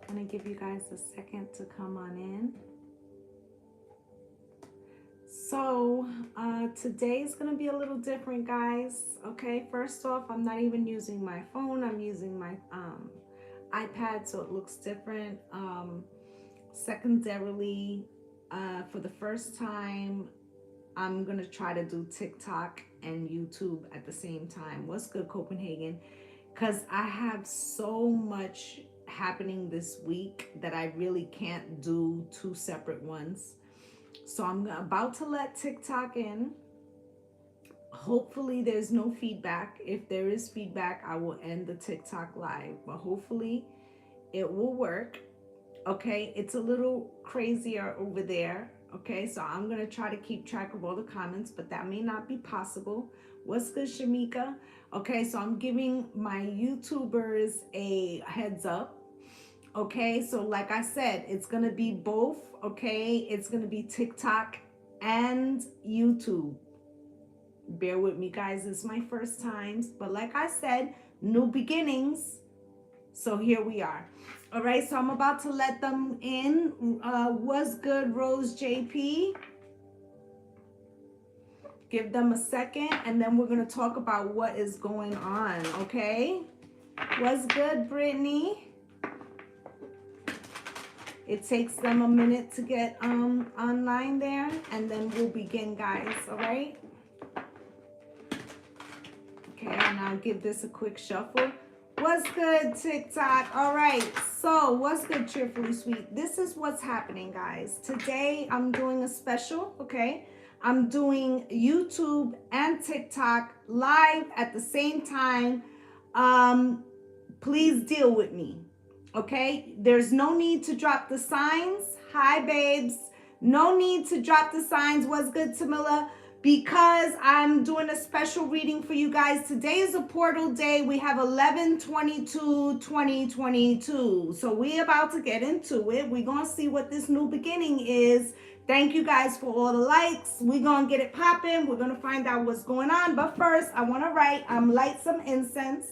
Gonna give you guys a second to come on in. So today's gonna be a little different, guys. Okay, first off, I'm not even using my phone. I'm using my iPad, so it looks different. Secondarily, for the first time, I'm gonna try to do TikTok and YouTube at the same time. What's good, Copenhagen? Because I have so much happening this week that I really can't do two separate ones. So I'm about to let TikTok in. Hopefully there's no feedback. If there is feedback, I will end the TikTok live, but hopefully it will work. Okay, it's a little crazier over there. Okay, so I'm going to try to keep track of all the comments, but that may not be possible. What's good, Shamika? Okay, so I'm giving my YouTubers a heads up. Okay, so like I said, it's going to be both. Okay, it's going to be TikTok and YouTube. Bear with me, guys. It's my first times, but like I said, new beginnings. So here we are. All right, so I'm about to let them in. What's good, Rose JP? Give them a second, and then we're going to talk about what is going on, okay? What's good, Brittany? It takes them a minute to get online there, and then we'll begin, guys, all right? Okay, and I'll give this a quick shuffle. What's good, TikTok? All right, so what's good, Cheerfully Sweet? This is what's happening, guys. Today, I'm doing a special, okay? I'm doing YouTube and TikTok live at the same time. Please deal with me. Okay, there's no need to drop the signs. Hi, babes. No need to drop the signs. What's good, Tamila? Because I'm doing a special reading for you guys. Today is a portal day. We have 11/22/2022. So we're about to get into it. We're going to see what this new beginning is. Thank you guys for all the likes. We're going to get it popping. We're going to find out what's going on. But first, I want to light some incense.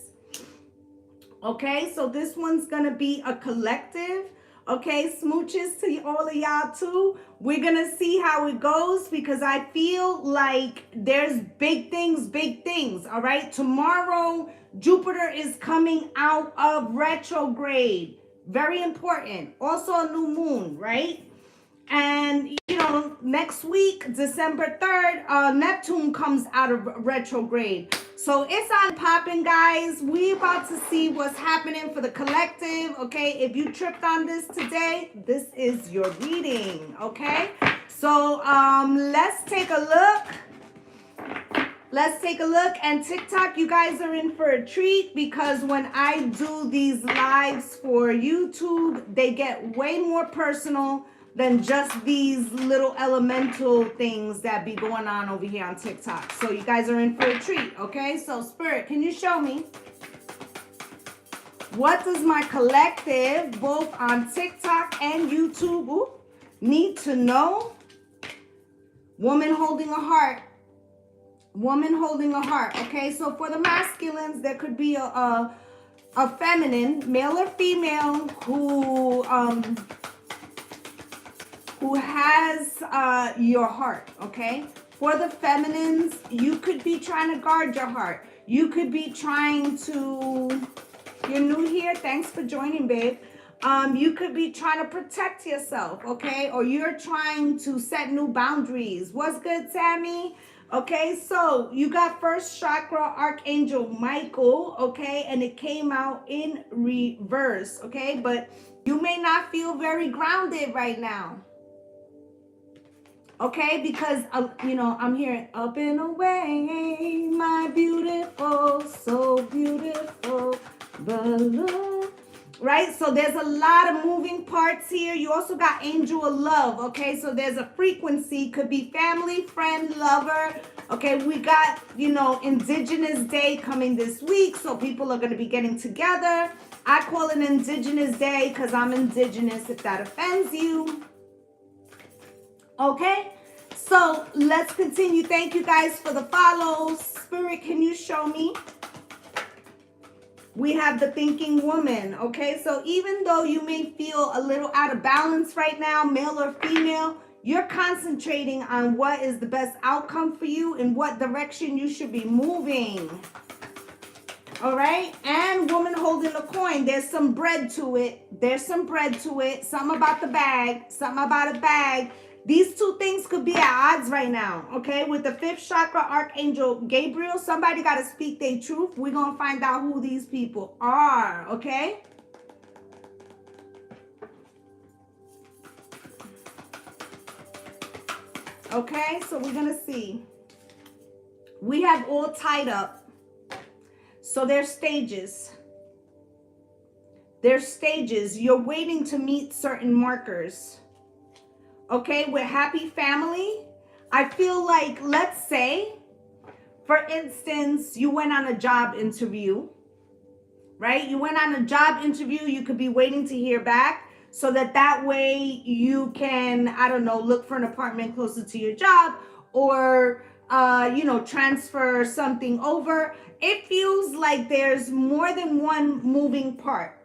Okay, so this one's gonna be a collective. Okay, smooches to all of y'all too. We're gonna see how it goes because I feel like there's big things. All right, tomorrow Jupiter is coming out of retrograde. Very important. Also a new moon, right? And, you know, next week, December 3rd, Neptune comes out of retrograde. So it's on popping, guys. We about to see what's happening for the collective, okay? If you tripped on this today, this is your reading, okay? So let's take a look. Let's take a look. And TikTok, you guys are in for a treat because when I do these lives for YouTube, they get way more personal than just these little elemental things that be going on over here on TikTok. So you guys are in for a treat, okay? So Spirit, can you show me? What does my collective, both on TikTok and YouTube, need to know? Woman holding a heart. Woman holding a heart, okay? So for the masculines, there could be a feminine, male or female, who has your heart, okay? For the feminines, you could be trying to guard your heart. You could be trying to, you're new here, thanks for joining, babe. You could be trying to protect yourself, okay? Or you're trying to set new boundaries. What's good, Tammy? Okay, so you got first chakra, Archangel Michael, okay? And it came out in reverse, okay? But you may not feel very grounded right now. Okay, because, you know, I'm hearing up and away, my beautiful, so beautiful, balloon. Right? So there's a lot of moving parts here. You also got angel of love. Okay, so there's a frequency. Could be family, friend, lover. Okay, we got, you know, Indigenous Day coming this week. So people are going to be getting together. I call it Indigenous Day because I'm indigenous, if that offends you. Okay, so let's continue. Thank you guys for the follows. Spirit, can you show me We have the thinking woman, okay? So even though you may feel a little out of balance right now, male or female, you're concentrating on what is the best outcome for you and what direction you should be moving. All right? And woman holding a coin. There's some bread to it. There's some bread to it. Something about the bag. Something about a bag. These two things could be at odds right now, okay? With the 5th chakra Archangel Gabriel, somebody got to speak their truth. We're going to find out who these people are, okay? Okay, so we're going to see. We have all tied up. So there's stages. There's stages. You're waiting to meet certain markers. Okay, with happy family, I feel like, let's say, for instance, you went on a job interview, right? You went on a job interview, you could be waiting to hear back so that way you can, I don't know, look for an apartment closer to your job or, you know, transfer something over. It feels like there's more than one moving part.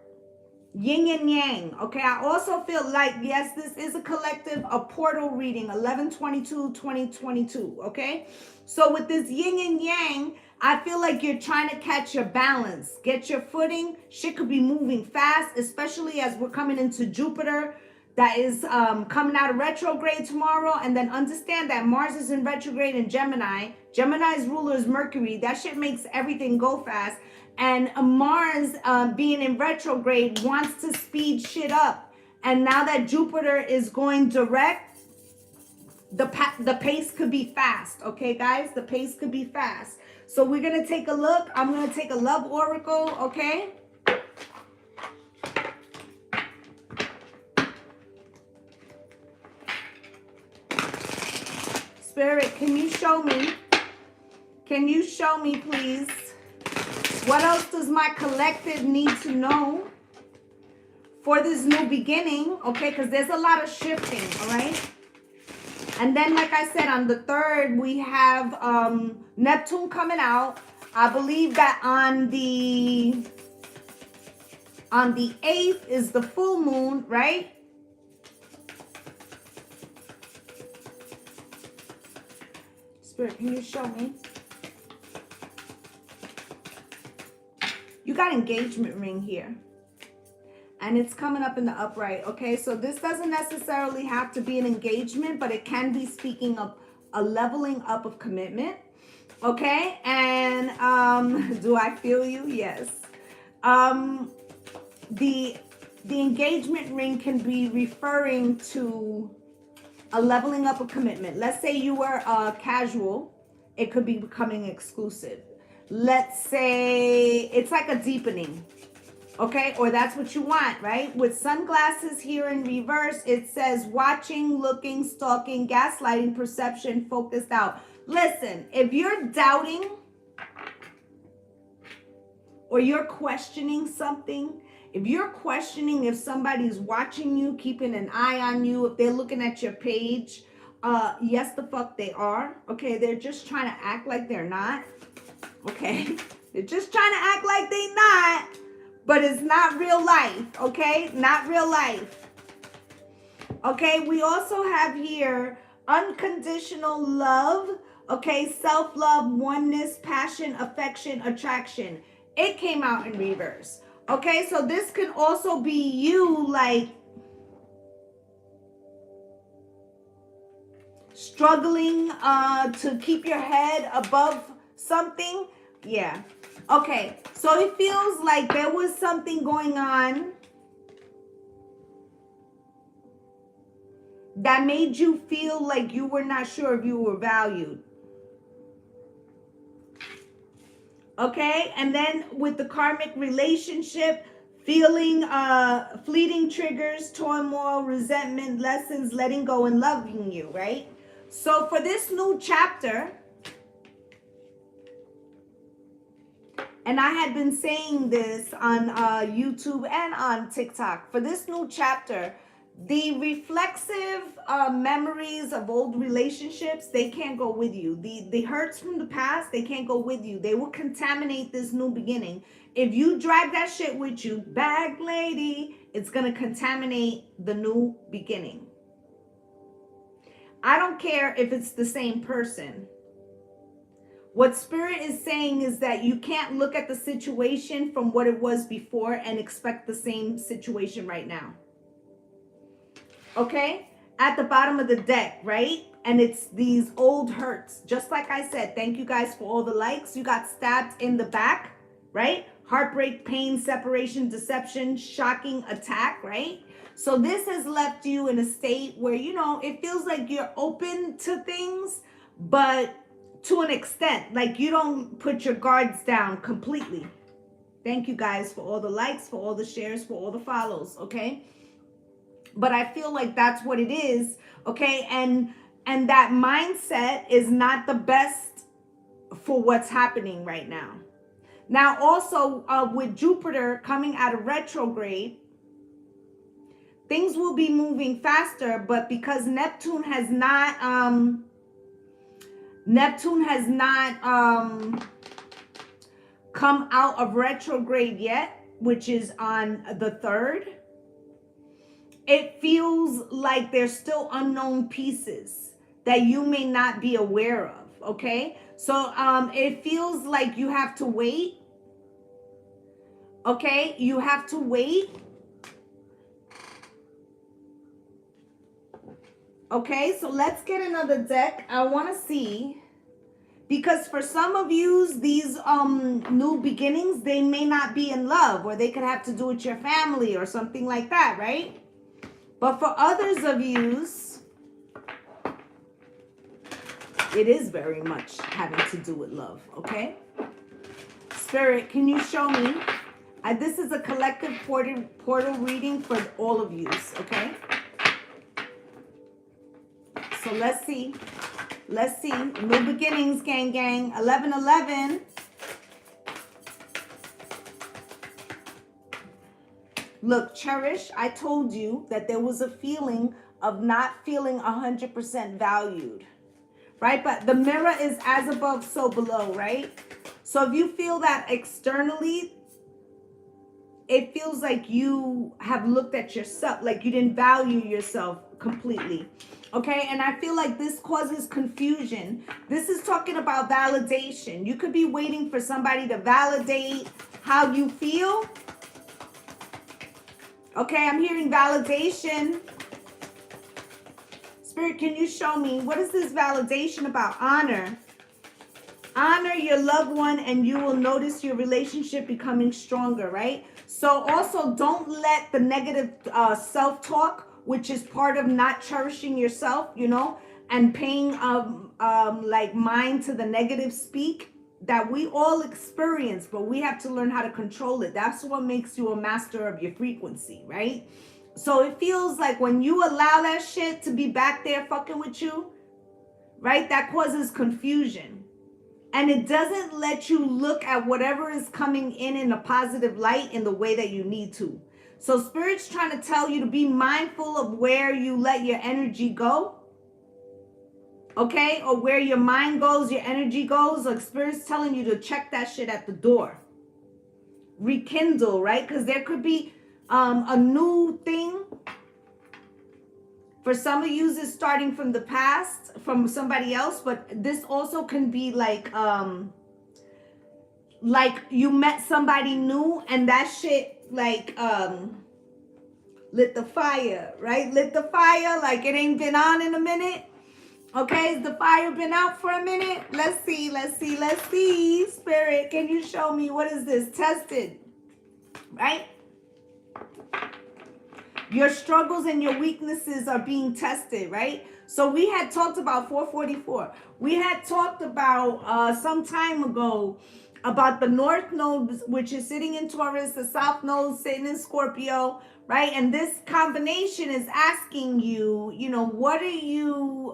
Yin and yang. Okay, I also feel like, yes, this is a collective, a portal reading, 11/22/2022. Okay, so with this yin and yang, I feel like you're trying to catch your balance, get your footing. Shit could be moving fast, especially as we're coming into Jupiter that is coming out of retrograde tomorrow. And then understand that Mars is in retrograde in Gemini. Gemini's ruler is Mercury. That shit makes everything go fast. And Mars being in retrograde wants to speed shit up. And now that Jupiter is going direct, the pace could be fast. Okay, guys? The pace could be fast. So we're going to take a look. I'm going to take a love oracle, okay? Spirit, can you show me? Can you show me, please? What else does my collective need to know for this new beginning? Okay, because there's a lot of shifting, all right? And then, like I said, on the 3rd, we have Neptune coming out. I believe that on the 8th is the full moon, right? Spirit, can you show me? You got engagement ring here. And it's coming up in the upright, okay? So this doesn't necessarily have to be an engagement, but it can be speaking of a leveling up of commitment, okay? And do I feel you? Yes. The engagement ring can be referring to a leveling up of commitment. Let's say you were casual. It could be becoming exclusive. Let's say it's like a deepening, okay? Or that's what you want, right? With sunglasses here in reverse, it says watching, looking, stalking, gaslighting, perception, focused out. Listen, if you're doubting or you're questioning something, if you're questioning if somebody's watching you, keeping an eye on you, if they're looking at your page, yes, the fuck they are, okay? They're just trying to act like they're not. Okay, they're just trying to act like they not, but it's not real life, okay? Not real life. Okay, we also have here unconditional love, okay? Self-love, oneness, passion, affection, attraction. It came out in reverse. Okay, so this can also be you, like, struggling to keep your head above something. Yeah. Okay, so it feels like there was something going on that made you feel like you were not sure if you were valued. Okay, and then with the karmic relationship, feeling fleeting triggers, turmoil, resentment, lessons, letting go and loving you, right? So for this new chapter, and I had been saying this on YouTube and on TikTok, for this new chapter, The reflexive memories of old relationships, they can't go with you. The hurts from the past, they can't go with you. They will contaminate this new beginning. If you drag that shit with you, bag lady, it's going to contaminate the new beginning. I don't care if it's the same person. What Spirit is saying is that you can't look at the situation from what it was before and expect the same situation right now. Okay? At the bottom of the deck, right? And it's these old hurts. Just like I said, thank you guys for all the likes. You got stabbed in the back, right? Heartbreak, pain, separation, deception, shocking attack, right? So this has left you in a state where, you know, it feels like you're open to things, but to an extent, like you don't put your guards down completely. Thank you guys for all the likes, for all the shares, for all the follows, okay? But I feel like that's what it is, okay? And that mindset is not the best for what's happening right now. Now, also with Jupiter coming out of retrograde, things will be moving faster, but because Neptune has not come out of retrograde yet, which is on the 3rd, it feels like there's still unknown pieces that you may not be aware of, okay? So it feels like you have to wait, okay? You have to wait. Okay, so let's get another deck. I want to see, because for some of you, these new beginnings, they may not be in love, or they could have to do with your family or something like that, right? But for others of you, it is very much having to do with love, okay? Spirit, can you show me? This is a collective portal reading for all of you, okay? So let's see. Let's see. New beginnings, gang, gang. 1111. Look, Cherish, I told you that there was a feeling of not feeling 100% valued, right? But the mirror is as above, so below, right? So if you feel that externally, it feels like you have looked at yourself, like you didn't value yourself completely. Okay, and I feel like this causes confusion. This is talking about validation. You could be waiting for somebody to validate how you feel. Okay, I'm hearing validation. Spirit, can you show me, what is this validation about? Honor. Honor your loved one and you will notice your relationship becoming stronger, right? So also don't let the negative self-talk, which is part of not cherishing yourself, you know, and paying like mind to the negative speak that we all experience, but we have to learn how to control it. That's what makes you a master of your frequency, right? So it feels like when you allow that shit to be back there fucking with you, right, that causes confusion. And it doesn't let you look at whatever is coming in a positive light in the way that you need to. So Spirit's trying to tell you to be mindful of where you let your energy go. Okay? Or where your mind goes, your energy goes. Like Spirit's telling you to check that shit at the door. Rekindle, right? Because there could be a new thing. For some of you, is starting from the past, from somebody else. But this also can be like you met somebody new and that shit like lit the fire, right? Lit the fire like it ain't been on in a minute. Okay, has the fire been out for a minute? Let's see, let's see, let's see. Spirit, can you show me what is this? Tested, right? Your struggles and your weaknesses are being tested, right? So we had talked about 444. We had talked about some time ago about the North Node, which is sitting in Taurus, the South Node sitting in Scorpio, right? And this combination is asking you, you know, what do you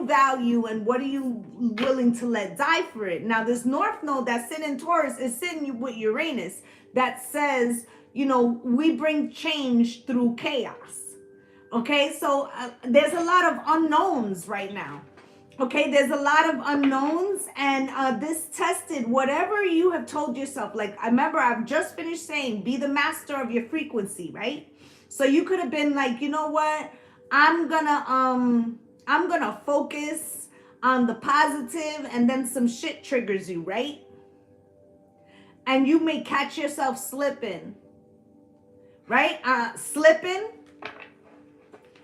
value and what are you willing to let die for it? Now, this North Node that's sitting in Taurus is sitting with Uranus that says, you know, we bring change through chaos. Okay, so there's a lot of unknowns right now. Okay, there's a lot of unknowns, and this tested whatever you have told yourself. Like, I remember I've just finished saying, be the master of your frequency, right? So you could have been like, you know what? I'm gonna focus on the positive, and then some shit triggers you, right? And you may catch yourself slipping, right? Slipping,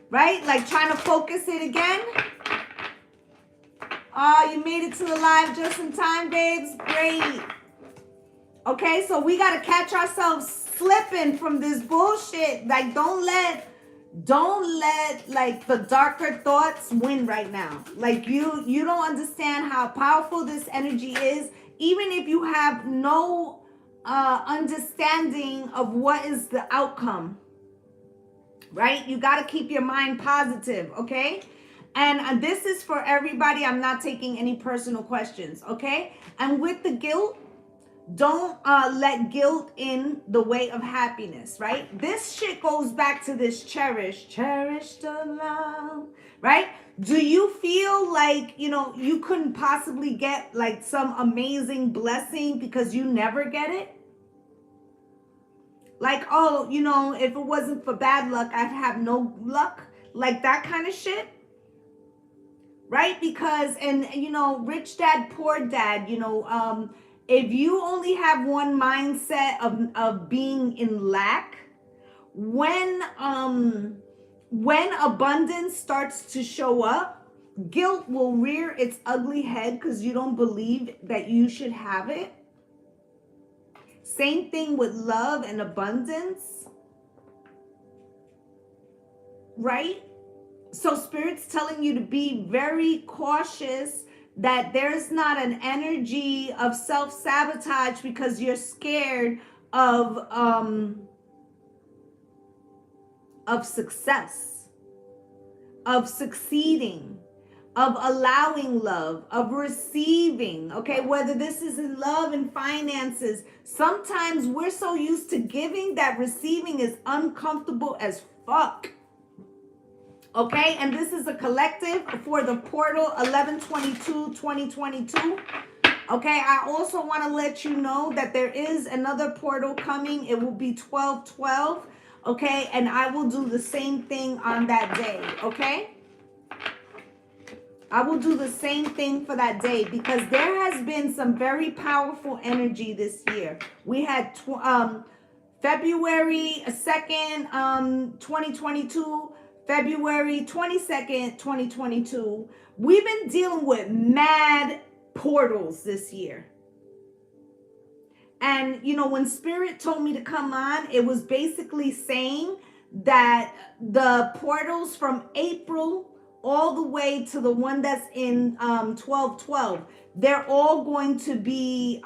right? Like trying to focus it again. Oh, you made it to the live just in time, babes. Great. Okay, so we got to catch ourselves slipping from this bullshit. Like, don't let like the darker thoughts win right now. Like, you don't understand how powerful this energy is. Even if you have no understanding of what is the outcome, right? You got to keep your mind positive, okay? And this is for everybody. I'm not taking any personal questions, okay? And with the guilt, don't let guilt in the way of happiness, right? This shit goes back to this cherish the love, right? Do you feel like, you know, you couldn't possibly get like some amazing blessing because you never get it? Like, oh, you know, if it wasn't for bad luck, I'd have no luck. Like that kind of shit. Right? Because, and you know, rich dad, poor dad, you know, if you only have one mindset of being in lack, when abundance starts to show up, guilt will rear its ugly head because you don't believe that you should have it. Same thing with love and abundance, right? So Spirit's telling you to be very cautious that there's not an energy of self-sabotage because you're scared of success, of succeeding, of allowing love, of receiving, okay? Whether this is in love and finances, sometimes we're so used to giving that receiving is uncomfortable as fuck. Okay, and this is a collective for the portal 11/22/2022. Okay, I also want to let you know that there is another portal coming. It will be 12/12. Okay, and I will do the same thing on that day. Okay, I will do the same thing for that day because there has been some very powerful energy this year. We had February 2nd, 2022. February 22nd, 2022. We've been dealing with mad portals this year. And, you know, when Spirit told me to come on, it was basically saying that the portals from April all the way to the one that's in 12/12, they're all going to be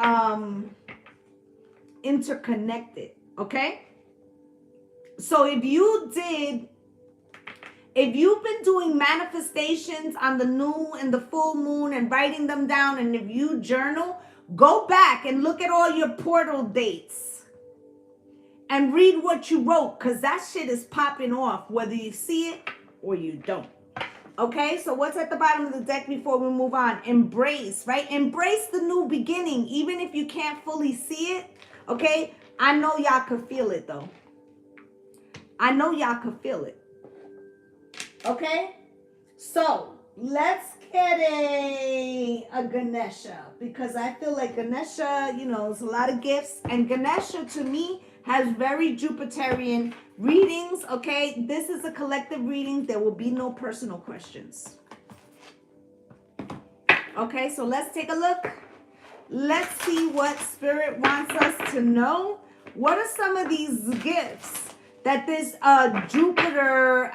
interconnected, okay? So if you've been doing manifestations on the new and the full moon and writing them down, and if you journal, go back and look at all your portal dates and read what you wrote, because that shit is popping off, whether you see it or you don't. Okay, so what's at the bottom of the deck before we move on? Embrace, right? Embrace the new beginning, even if you can't fully see it. Okay, I know y'all could feel it, though. I know y'all could feel it. Okay, so let's get a Ganesha, because I feel like Ganesha, you know, there's a lot of gifts, and Ganesha to me has very Jupiterian readings. Okay, this is a collective reading. There will be no personal questions. Okay, so let's take a look. Let's see what Spirit wants us to know. What are some of these gifts that this Jupiter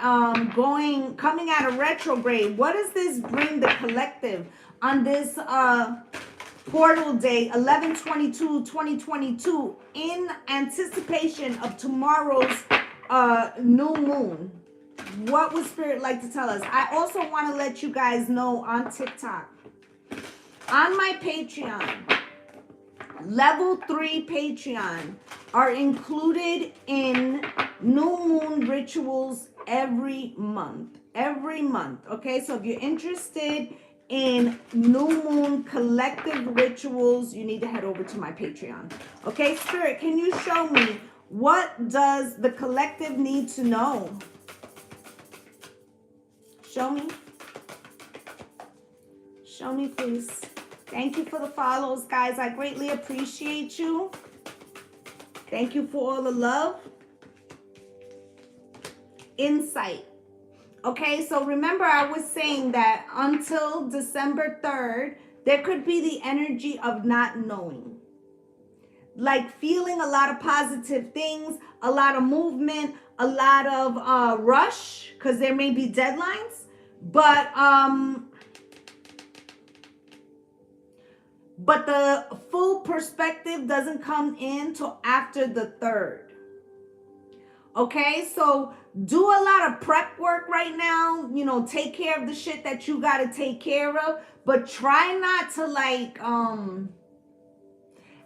coming out of retrograde, what does this bring the collective on this portal day 11/22/2022 in anticipation of tomorrow's new moon? What would Spirit like to tell us? I also want to let you guys know on TikTok, on my Patreon, level 3 Patreon are included in new moon rituals every month. Every month. Okay, so if you're interested in new moon collective rituals, you need to head over to my Patreon. Okay, Spirit, can you show me what does the collective need to know? Show me. Show me, please. Thank you for the follows, guys. I greatly appreciate you. Thank you for all the love. Insight. Okay, so remember I was saying that until December 3rd, there could be the energy of not knowing. Like feeling a lot of positive things, a lot of movement, a lot of rush, because there may be deadlines. But the full perspective doesn't come in till after the 3rd. Okay, so do a lot of prep work right now. You know, take care of the shit that you got to take care of. But try not to like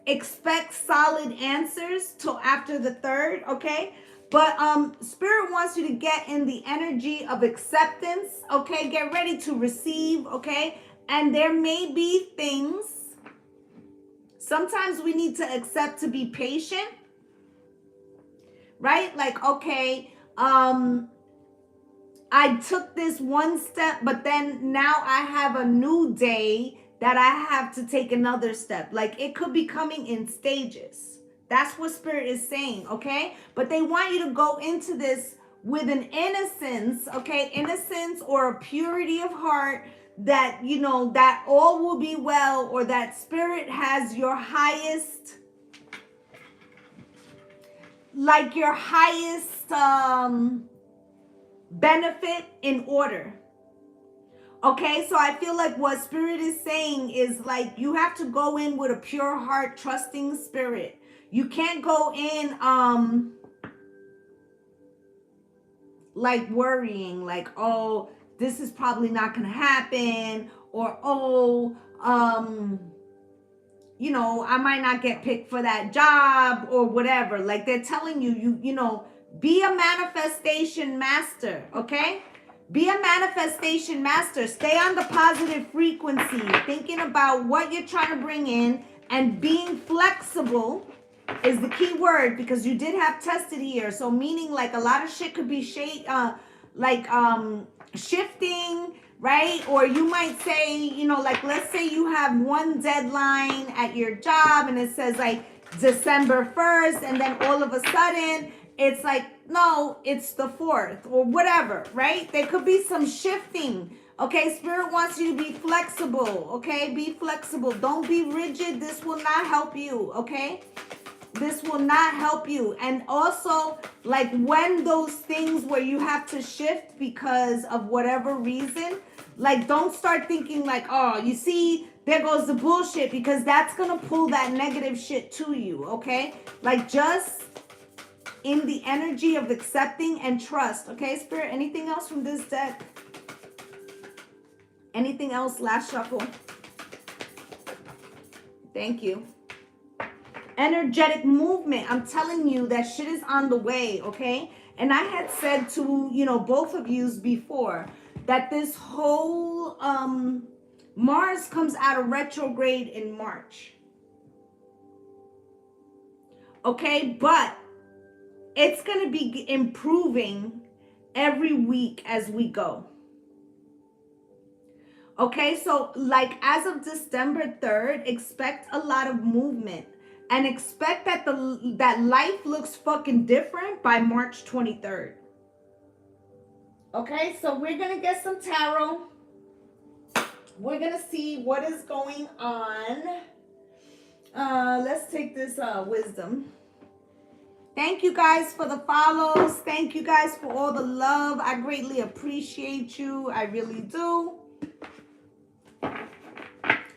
expect solid answers till after the 3rd, okay? But Spirit wants you to get in the energy of acceptance, okay? Get ready to receive, okay? And there may be things. Sometimes we need to accept to be patient. Right? Like, okay, I took this one step, but then now I have a new day that I have to take another step. Like, it could be coming in stages. That's what Spirit is saying, okay? But they want you to go into this with an innocence, okay? Innocence or a purity of heart that, you know, that all will be well, or that Spirit has your highest... like your highest benefit in order. Okay, so I feel like what Spirit is saying is like you have to go in with a pure heart, trusting Spirit. You can't go in like worrying, like, oh, this is probably not gonna happen, or oh, you know, I might not get picked for that job or whatever. Like they're telling you, you know, be a manifestation master, okay? Be a manifestation master. Stay on the positive frequency, thinking about what you're trying to bring in, and being flexible is the key word, because you did have tested here. So meaning like a lot of shit could be shifting, right? Or you might say, you know, like let's say you have one deadline at your job and it says like December 1st, and then all of a sudden it's like, no, it's the 4th or whatever, right? There could be some shifting. Okay, Spirit wants you to be flexible. Okay, be flexible. Don't be rigid. This will not help you. Okay, this will not help you. And also, like when those things where you have to shift because of whatever reason, like don't start thinking like, oh, you see, there goes the bullshit, because that's gonna pull that negative shit to you. Okay, like just in the energy of accepting and trust. Okay, Spirit, anything else from this deck? Anything else? Last shuffle. Thank you. Energetic movement. I'm telling you that shit is on the way, okay? And I had said to, you know, both of yous before that this whole Mars comes out of retrograde in March. Okay, but it's going to be improving every week as we go. Okay, so like as of December 3rd, expect a lot of movement, and expect that that life looks fucking different by March 23rd. Okay, so we're going to get some tarot. We're going to see what is going on. Let's take this wisdom. Thank you guys for the follows. Thank you guys for all the love. I greatly appreciate you. I really do.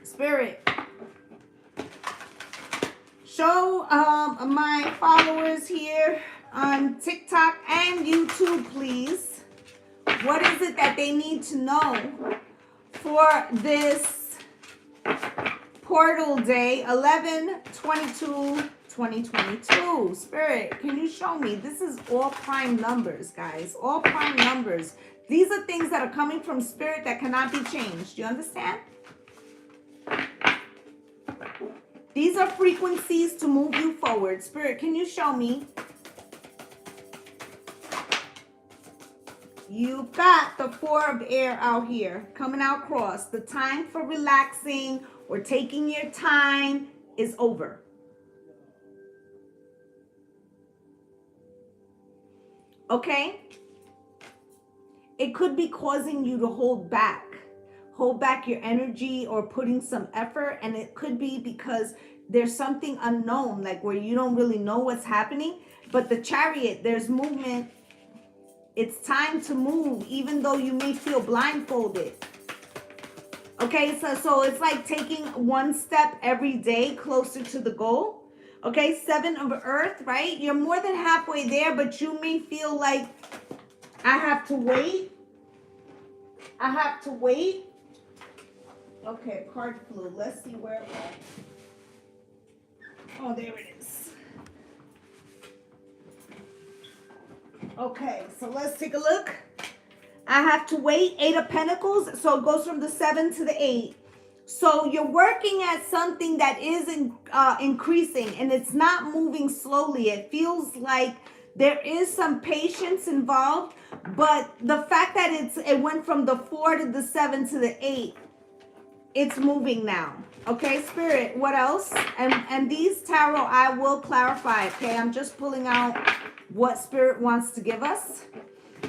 Spirit, show my followers here on TikTok and YouTube, please, what is it that they need to know for this portal day, 11/22/2023. 2022. Spirit, can you show me? This is all prime numbers, guys. All prime numbers. These are things that are coming from Spirit that cannot be changed. Do you understand? These are frequencies to move you forward. Spirit, can you show me? You've got the 4 of air out here coming out across. The time for relaxing or taking your time is over. Okay? It could be causing you to hold back your energy or putting some effort, and it could be because there's something unknown, like where you don't really know what's happening. But the Chariot, there's movement. It's time to move, even though you may feel blindfolded. Okay, so it's like taking one step every day closer to the goal. Okay, 7 of Earth, right? You're more than halfway there, but you may feel like, I have to wait. I have to wait. Okay, card flew. Let's see where it went. Oh, there it is. Okay, so let's take a look. I have to wait. 8 of Pentacles. So it goes from the 7 to the 8. So you're working at something that is increasing, and it's not moving slowly. It feels like there is some patience involved, but the fact that it went from the 4 to the 7 to the 8, it's moving now. Okay, Spirit, what else? And these tarot, I will clarify, okay? I'm just pulling out what Spirit wants to give us,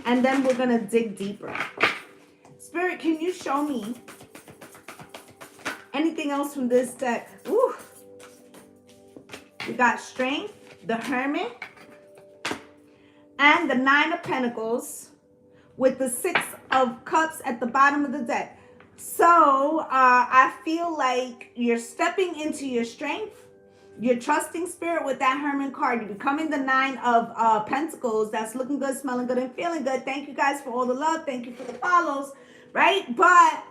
and then we're going to dig deeper. Spirit, can you show me anything else from this deck? Ooh. We got Strength, the Hermit, and the 9 of Pentacles with the 6 of Cups at the bottom of the deck. So I feel like you're stepping into your strength. You're trusting Spirit with that Hermit card. You're becoming the 9 of Pentacles. That's looking good, smelling good, and feeling good. Thank you guys for all the love. Thank you for the follows, right? But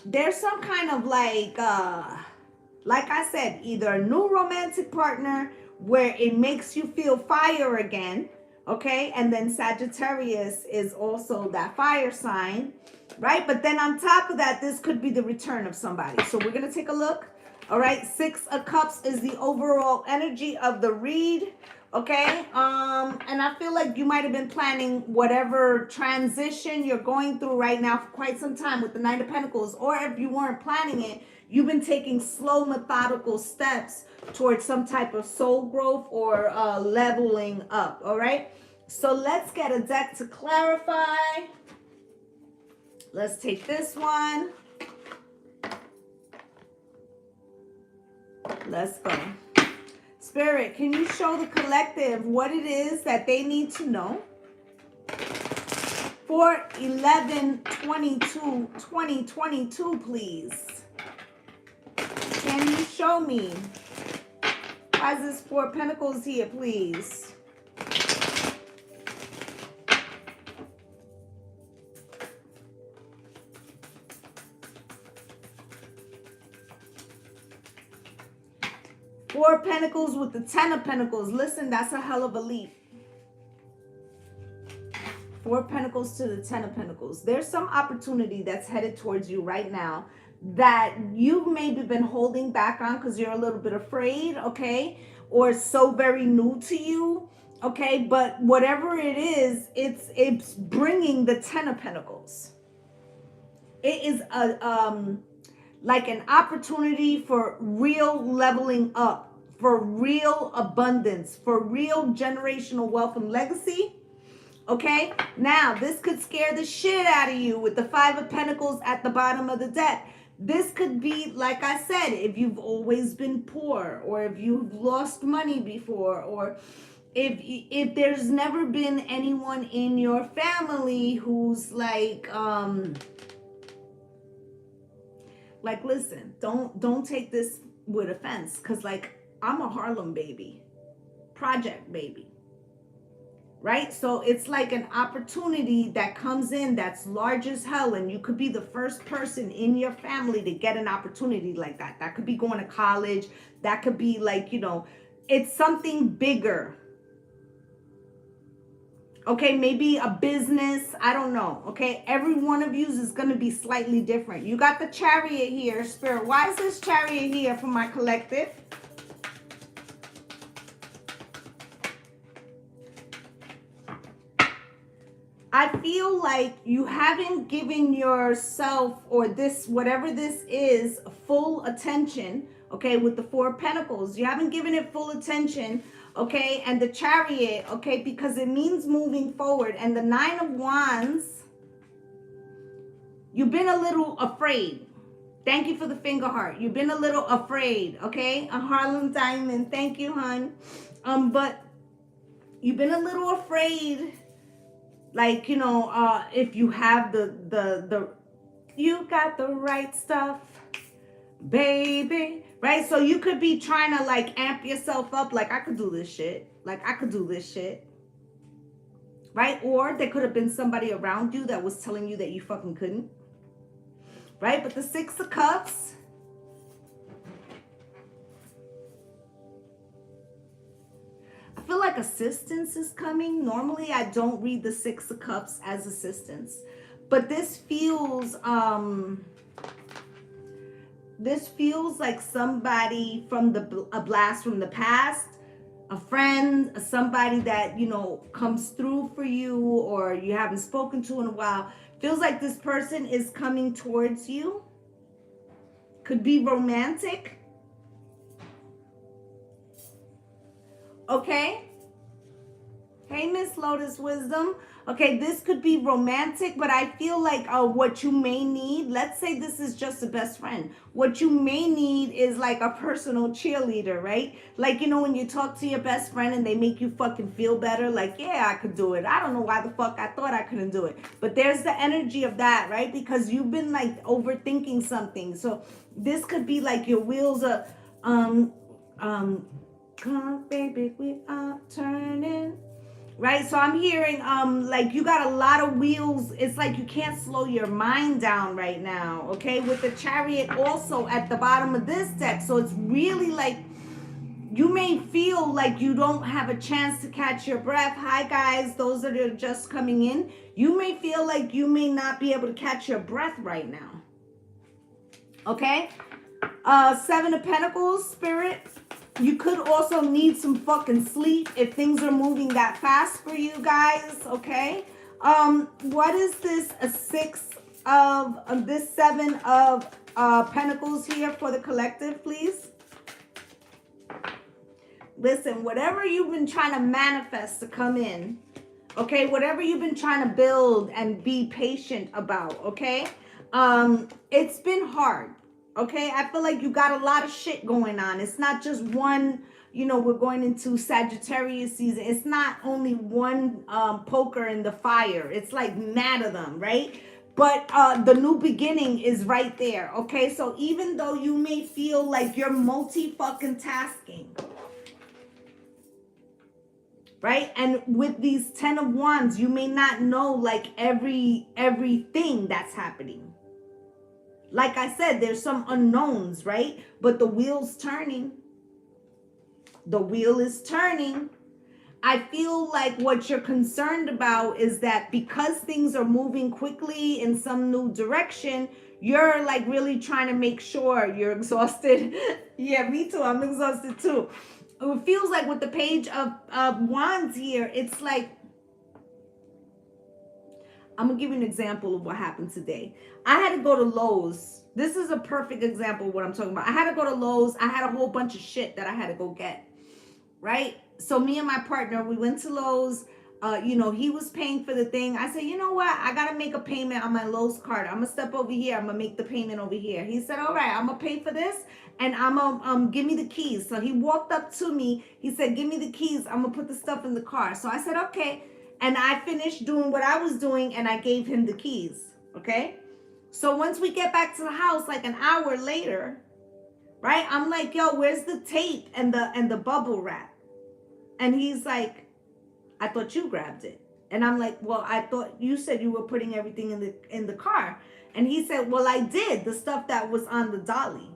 there's some kind of like I said, either a new romantic partner where it makes you feel fire again, okay? And then Sagittarius is also that fire sign, right? But then on top of that, this could be the return of somebody. So we're going to take a look. All right, 6 of Cups is the overall energy of the read, okay? And I feel like you might have been planning whatever transition you're going through right now for quite some time with the 9 of Pentacles. Or if you weren't planning it, you've been taking slow, methodical steps towards some type of soul growth or leveling up, all right? So let's get a deck to clarify. Let's take this one. Let's go. Spirit, can you show the collective what it is that they need to know? For 11/22/2022, please. Can you show me? Why is this 4 Pentacles here, please? Four Pentacles with the 10 of Pentacles. Listen, that's a hell of a leap. 4 Pentacles to the 10 of Pentacles. There's some opportunity that's headed towards you right now that you've maybe been holding back on because you're a little bit afraid, okay? Or it's so very new to you, okay? But whatever it is, it's bringing the 10 of Pentacles. It is like an opportunity for real leveling up, for real abundance, for real generational wealth and legacy. Okay, now this could scare the shit out of you with the 5 of Pentacles at the bottom of the deck. This could be, like I said, if you've always been poor, or if you've lost money before, or if there's never been anyone in your family who's like listen, don't take this with offense, because like I'm a Harlem baby, project baby, right? So it's like an opportunity that comes in that's large as hell, and you could be the first person in your family to get an opportunity like that. That could be going to college. That could be like, you know, it's something bigger. Okay, maybe a business, I don't know. Okay, every one of you is going to be slightly different. You got the Chariot here, Spirit. Why is this Chariot here for my collective? I feel like you haven't given yourself, or this, whatever this is, full attention, okay, with the Four of Pentacles. You haven't given it full attention, okay, and the Chariot, okay, because it means moving forward. And the Nine of Wands, you've been a little afraid. Thank you for the finger heart. You've been a little afraid, okay? A Harlem Diamond, thank you, hon. But you've been a little afraid. Like, you know, if you have the you got the right stuff, baby, right? So you could be trying to like amp yourself up, like I could do this shit, like I could do this shit, right? Or there could have been somebody around you that was telling you that you fucking couldn't, right? But the Six of Cups, I feel like assistance is coming. Normally, I don't read the Six of Cups as assistance, but this feels like somebody from a blast from the past, a friend, somebody that, you know, comes through for you or you haven't spoken to in a while. Feels like this person is coming towards you. Could be romantic. Okay. Hey, Miss Lotus Wisdom. Okay, this could be romantic, but I feel like what you may need, let's say this is just a best friend. What you may need is like a personal cheerleader, right? Like, you know, when you talk to your best friend and they make you fucking feel better, like, yeah, I could do it. I don't know why the fuck I thought I couldn't do it. But there's the energy of that, right? Because you've been like overthinking something. So this could be like your wheels are, come baby, we are turning, right? So I'm hearing like you got a lot of wheels. It's like you can't slow your mind down right now, okay? With the Chariot also at the bottom of this deck. So it's really like you may feel like you don't have a chance to catch your breath. Hi guys, those that are just coming in. You may feel like you may not be able to catch your breath right now, okay? Seven of Pentacles, Spirit. You could also need some fucking sleep if things are moving that fast for you guys, okay? What is this? A six of this Seven of Pentacles here for the collective, please? Listen, whatever you've been trying to manifest to come in, okay? Whatever you've been trying to build and be patient about, okay? It's been hard. Okay, I feel like you got a lot of shit going on. It's not just one, you know, we're going into Sagittarius season. It's not only one poker in the fire. It's like mad of them, right? But the new beginning is right there, okay? So even though you may feel like you're multi-fucking-tasking, right? And with these 10 of Wands, you may not know like everything that's happening. Like I said, there's some unknowns, right? But the wheel's turning. The wheel is turning. I feel like what you're concerned about is that because things are moving quickly in some new direction, you're like really trying to make sure you're exhausted. Yeah, me too. I'm exhausted too. It feels like with the Page of Wands here, it's like, I'm going to give you an example of what happened today. I had to go to Lowe's. This is a perfect example of what I'm talking about. I had to go to Lowe's. I had a whole bunch of shit that I had to go get, right? So me and my partner, we went to Lowe's. You know, he was paying for the thing. I said, you know what? I got to make a payment on my Lowe's card. I'm going to step over here. I'm going to make the payment over here. He said, all right, I'm going to pay for this. And I'm going to give me the keys. So he walked up to me. He said, give me the keys. I'm going to put the stuff in the car. So I said, okay. And I finished doing what I was doing and I gave him the keys, okay? So once we get back to the house, like an hour later, right? I'm like, yo, where's the tape and the bubble wrap? And he's like, I thought you grabbed it. And I'm like, well, I thought you said you were putting everything in the car. And he said, well, I did, the stuff that was on the dolly.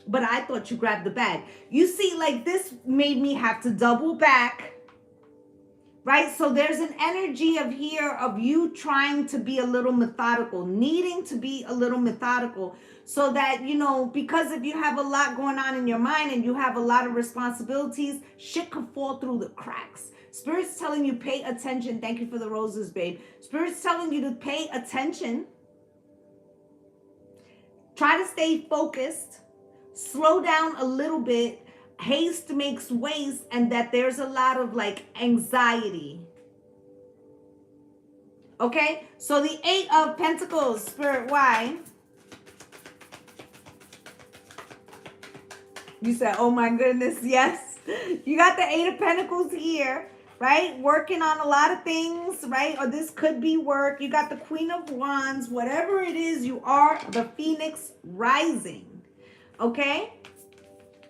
But I thought you grabbed the bag. You see, like, this made me have to double back, right? So there's an energy of here of you trying to be a little methodical, needing to be a little methodical, so that, you know, because if you have a lot going on in your mind and you have a lot of responsibilities, shit could fall through the cracks. Spirit's telling you pay attention. Thank you for the roses, babe. Spirit's telling you to pay attention. Try to stay focused. Slow down a little bit. Haste makes waste, and that there's a lot of like anxiety. Okay, so the 8 of Pentacles, Spirit, why? You said, oh my goodness, yes. You got the 8 of Pentacles here, right? Working on a lot of things, right? Or this could be work. You got the Queen of Wands. Whatever it is, you are the Phoenix Rising, okay?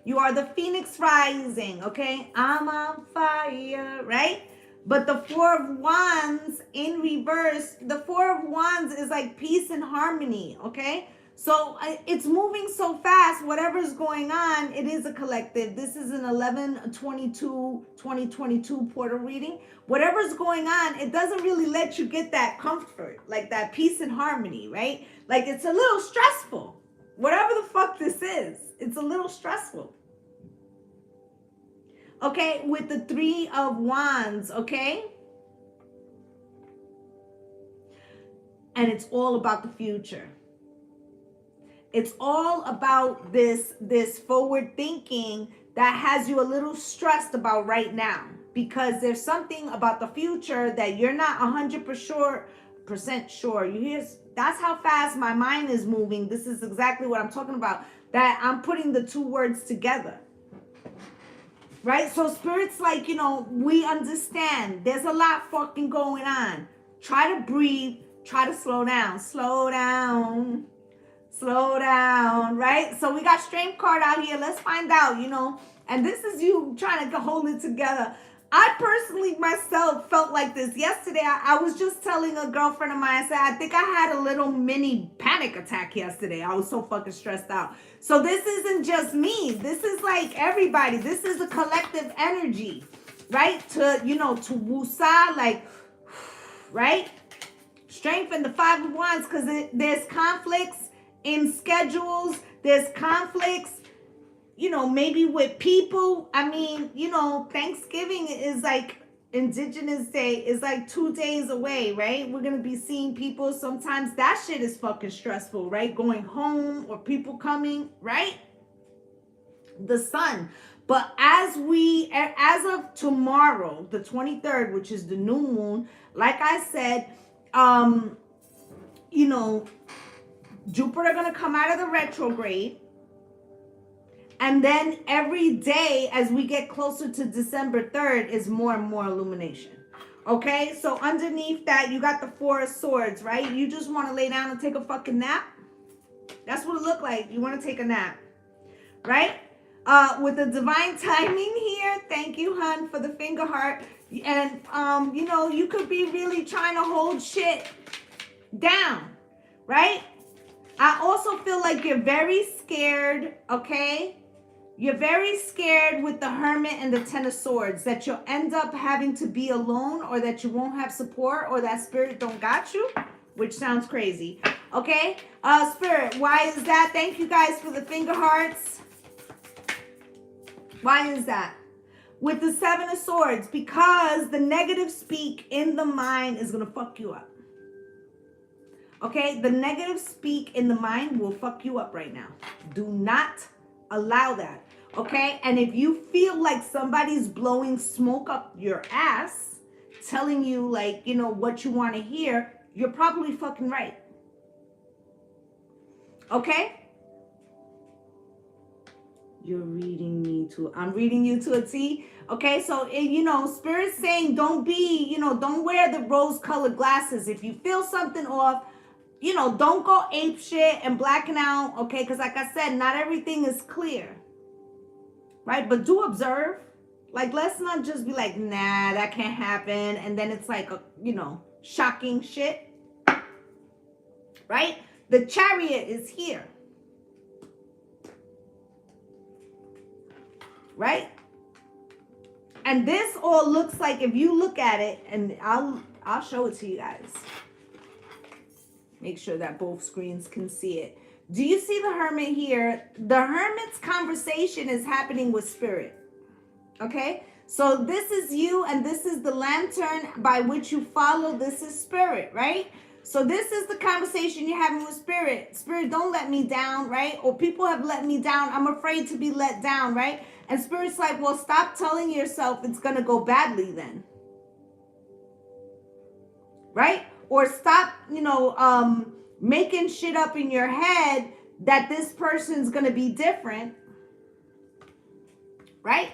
You are the Phoenix Rising, okay? I'm on fire, right? But the 4 of Wands in reverse, the 4 of Wands is like peace and harmony, okay? So it's moving so fast. Whatever's going on, it is a collective. This is an 11/22/2022 portal reading. Whatever's going on, it doesn't really let you get that comfort, like that peace and harmony, right? Like it's a little stressful. Whatever the fuck this is, it's a little stressful. Okay, with the 3 of Wands, okay? And it's all about the future. It's all about this forward thinking that has you a little stressed about right now, because there's something about the future that you're not 100% sure. You hear? That's how fast my mind is moving. This is exactly what I'm talking about, that I'm putting the 2 words together. Right? So Spirit's like, you know, we understand. There's a lot fucking going on. Try to breathe. Try to slow down. Slow down. Slow down, right? So we got Strength card out here. Let's find out, you know. And this is you trying to hold it together. I personally myself felt like this yesterday. I was just telling a girlfriend of mine, I said, I think I had a little mini panic attack yesterday. I was so fucking stressed out. So this isn't just me. This is like everybody. This is a collective energy, right? To, you know, to woosah, like, right? Strength and the 5 of Wands, because there's conflicts in schedules. There's conflicts, you know, maybe with people. I mean, you know, Thanksgiving is like Indigenous Day is like 2 days away, right? We're going to be seeing people. Sometimes that shit is fucking stressful, right? Going home or people coming, right? The sun. But as of tomorrow, the 23rd, which is the new moon, like I said, you know, Jupiter going to come out of the retrograde. And then every day as we get closer to December 3rd is more and more illumination. Okay, so underneath that, you got the 4 of Swords, right? You just want to lay down and take a fucking nap. That's what it looked like. You want to take a nap, right? With the divine timing here, thank you, hun, for the finger heart. And, you know, you could be really trying to hold shit down, right? I also feel like you're very scared, okay? You're very scared with the Hermit and the 10 of Swords that you'll end up having to be alone, or that you won't have support, or that Spirit don't got you, which sounds crazy, okay? Spirit, why is that? Thank you guys for the finger hearts. Why is that? With the 7 of Swords, because the negative speak in the mind is going to fuck you up. Okay, the negative speak in the mind will fuck you up right now. Do not allow that. Okay, and if you feel like somebody's blowing smoke up your ass, telling you like, you know, what you want to hear, you're probably fucking right. Okay? You're reading me to, I'm reading you to a T. Okay, so, you know, Spirit's saying don't be, you know, don't wear the rose-colored glasses. If you feel something off, you know, don't go ape shit and blacken out, okay? Because like I said, not everything is clear, right? But do observe, Like, let's not just be like, nah, that can't happen. And then it's like, shocking shit. Right? The Chariot is here. Right? And this all looks like, if you look at it, and I'll show it to you guys. Make sure that both screens can see it. Do you see the Hermit here? The Hermit's conversation is happening with Spirit. Okay? So this is you, and this is the lantern by which you follow. This is Spirit, right? So this is the conversation you're having with Spirit. Spirit, don't let me down, right? Or people have let me down. I'm afraid to be let down, right? And Spirit's like, well, stop telling yourself it's going to go badly then. Right? Or stop, making shit up in your head that this person's going to be different. Right?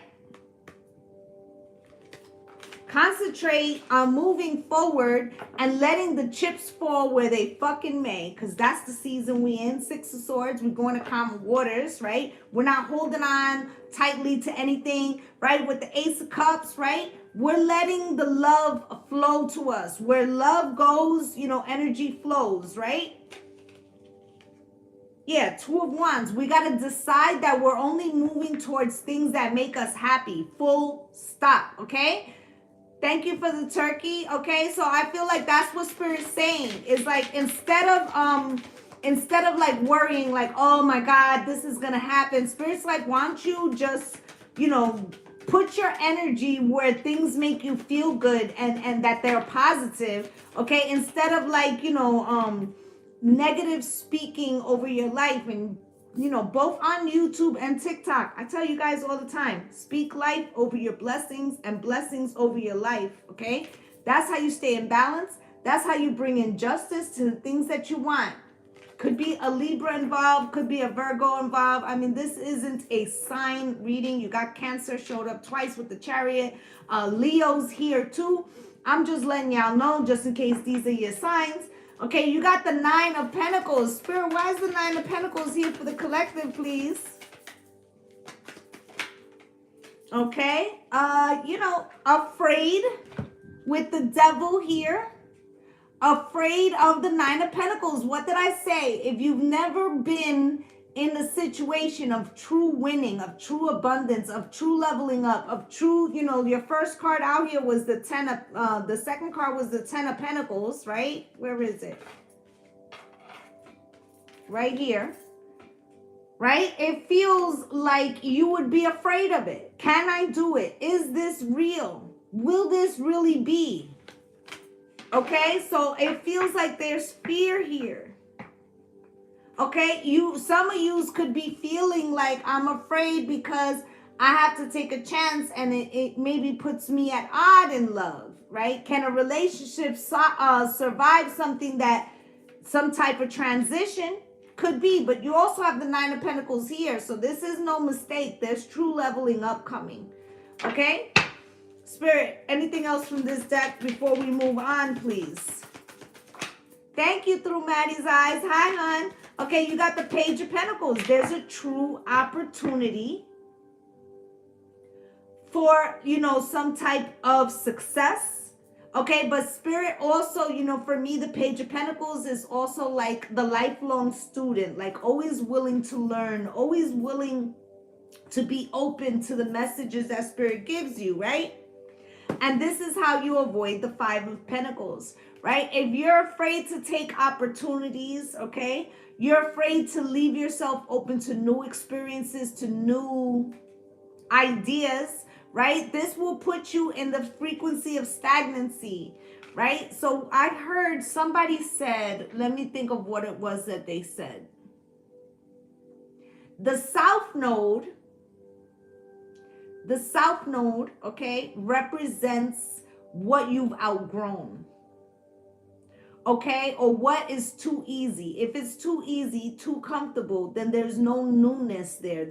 Concentrate on moving forward and letting the chips fall where they fucking may, because that's the season we in. Six of Swords, we're going to calm waters, right? We're not holding on tightly to anything, right? With the Ace of Cups, right? We're letting the love flow to us. Where love goes, energy flows, right? Yeah, Two of Wands. We got to decide that we're only moving towards things that make us happy. Full stop, okay? Thank you for the turkey. Okay, so I feel like that's what Spirit's saying. Is like, instead of like worrying like, oh my God, this is gonna happen. Spirit's like, why don't you just, put your energy where things make you feel good and that they're positive. Okay, instead of like, negative speaking over your life. And both on YouTube and TikTok, I tell you guys all the time, speak life over your blessings and blessings over your life, okay? That's how you stay in balance. That's how you bring in justice to the things that you want. Could be a Libra involved, could be a Virgo involved. I mean, this isn't a sign reading. You got Cancer showed up twice with the Chariot. Leo's here too. I'm just letting y'all know, just in case these are your signs. Okay, you got the Nine of Pentacles. Spirit, why is the Nine of Pentacles here for the collective, please? Okay, afraid with the Devil here. Afraid of the Nine of Pentacles. What did I say? If you've never been in a situation of true winning, of true abundance, of true leveling up, of true, your first card out here was the the second card was the Ten of Pentacles, right? Where is it? Right here. Right? It feels like you would be afraid of it. Can I do it? Is this real? Will this really be? Okay, so it feels like there's fear here. Okay, some of you could be feeling like, I'm afraid because I have to take a chance and it maybe puts me at odds in love, right? Can a relationship survive some type of transition? Could be, but you also have the Nine of Pentacles here. So this is no mistake. There's true leveling up coming. Okay? Spirit, anything else from this deck before we move on, please? Thank you, through Maddie's eyes. Hi, hon. Okay, you got the Page of Pentacles. There's a true opportunity for, some type of success. Okay, but Spirit also, for me, the Page of Pentacles is also like the lifelong student, like always willing to learn, always willing to be open to the messages that Spirit gives you, right? And this is how you avoid the Five of Pentacles, right? If you're afraid to take opportunities, okay, you're afraid to leave yourself open to new experiences, to new ideas, right? This will put you in the frequency of stagnancy, right? So I heard somebody said, let me think of what it was that they said. The South Node, okay, represents what you've outgrown. Okay, or what is too easy. If it's too easy, too comfortable, then there's no newness there.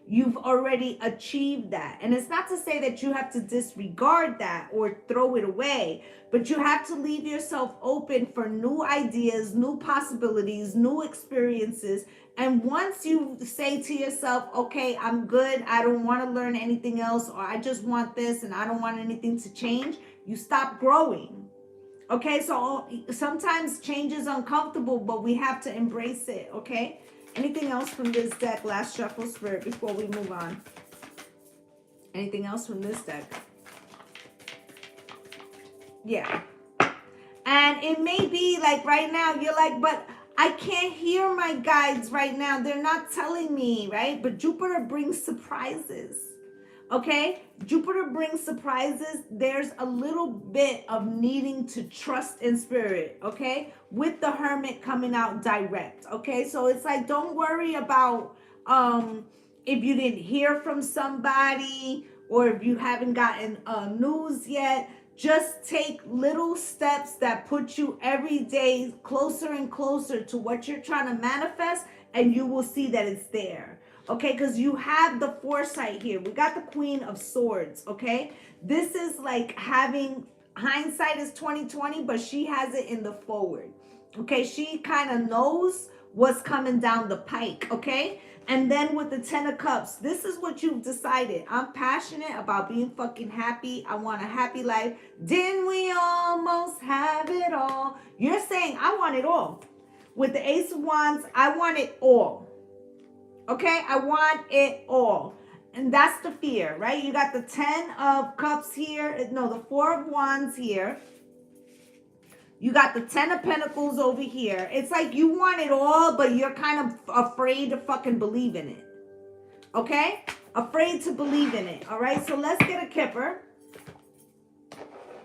you've already achieved that. And it's not to say that you have to disregard that or throw it away, but you have to leave yourself open for new ideas, new possibilities, new experiences. And once you say to yourself, okay, I'm good, I don't want to learn anything else, or I just want this and I don't want anything to change, you stop growing. Okay, so sometimes change is uncomfortable, but we have to embrace it, okay? Anything else from this deck? Last shuffle, Spirit, before we move on. Anything else from this deck? Yeah. And it may be like right now, you're like, but I can't hear my guides right now. They're not telling me, right? But Jupiter brings surprises. Okay, Jupiter brings surprises. There's a little bit of needing to trust in spirit, okay, with the Hermit coming out direct. Okay, so it's like, don't worry about if you didn't hear from somebody or if you haven't gotten news yet. Just take little steps that put you every day closer and closer to what you're trying to manifest, and you will see that it's there. Okay, because you have the foresight here. We got the Queen of Swords, okay? This is like having, hindsight is 20/20, but she has it in the forward. Okay, she kind of knows what's coming down the pike, okay? And then with the Ten of Cups, this is what you've decided. I'm passionate about being fucking happy. I want a happy life. Didn't we almost have it all? You're saying, I want it all. With the Ace of Wands, I want it all. Okay, I want it all. And that's the fear, right? You got the 10 of Cups here. No, the 4 of Wands here. You got the 10 of Pentacles over here. It's like you want it all, but you're kind of afraid to fucking believe in it. Okay? Afraid to believe in it. All right, so let's get a Kipper.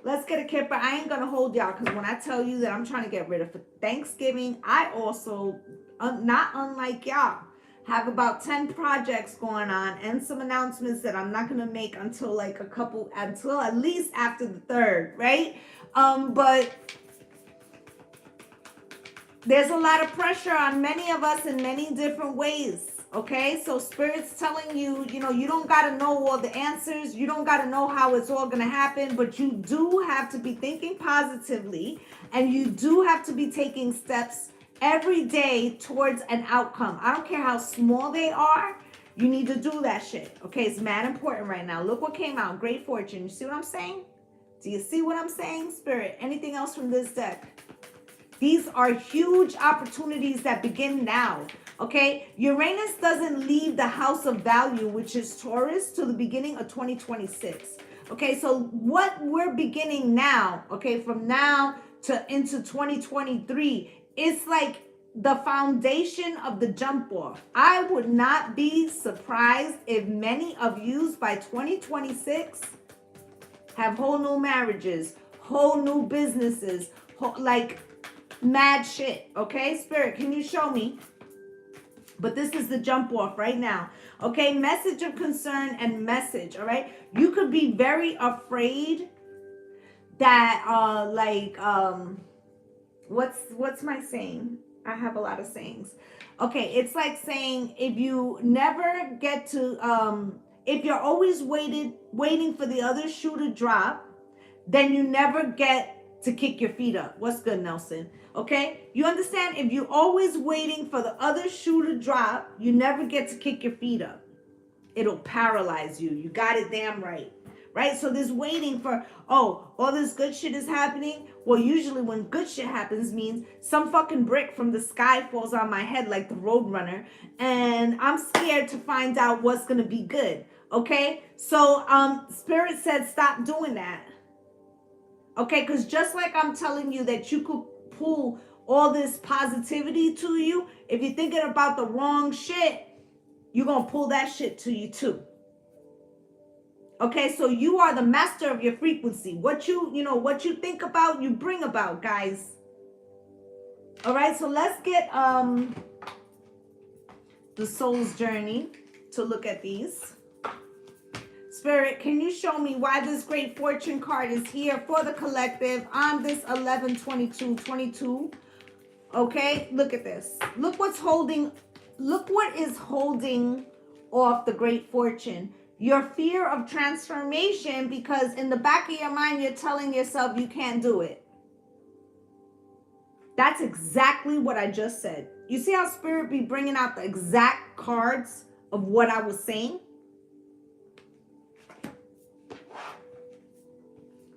Let's get a Kipper. I ain't going to hold y'all because when I tell you that I'm trying to get rid of for Thanksgiving, I also, not unlike y'all, have about 10 projects going on and some announcements that I'm not going to make until like until at least after the 3rd, right? But there's a lot of pressure on many of us in many different ways, okay? So Spirit's telling you, you know, you don't got to know all the answers. You don't got to know how it's all going to happen, but you do have to be thinking positively, and you do have to be taking steps every day towards an outcome. I don't care how small they are. You need to do that shit. Okay, it's mad important right now. Look what came out. Great fortune. You see what I'm saying? Do you see what I'm saying, Spirit? Anything else from this deck? These are huge opportunities that begin now. Okay, Uranus doesn't leave the house of value, which is Taurus, to the beginning of 2026. Okay, so what we're beginning now, okay, from now to into 2023, it's like the foundation of the jump off. I would not be surprised if many of you by 2026 have whole new marriages, whole new businesses, like mad shit. Okay, Spirit, can you show me? But this is the jump off right now. Okay, message of concern and message. All right, you could be very afraid that what's my saying? I have a lot of sayings. Okay, it's like saying if you never get to if you're always waiting for the other shoe to drop, then you never get to kick your feet up. What's good, Nelson? Okay, you understand? If you're always waiting for the other shoe to drop, you never get to kick your feet up. It'll paralyze you. You got it damn right. Right? So this waiting for, oh, all this good shit is happening. Well, usually when good shit happens means some fucking brick from the sky falls on my head like the Roadrunner. And I'm scared to find out what's going to be good. Okay? So Spirit said stop doing that. Okay? Because just like I'm telling you that you could pull all this positivity to you, if you're thinking about the wrong shit, you're going to pull that shit to you too. Okay, so you are the master of your frequency. What what you think about, you bring about, guys. All right, so let's get the soul's journey to look at these. Spirit, can you show me why this great fortune card is here for the collective on this 11/22/22? Okay, look at this. Look what is holding off the great fortune. Your fear of transformation, because in the back of your mind, you're telling yourself you can't do it. That's exactly what I just said. You see how Spirit be bringing out the exact cards of what I was saying?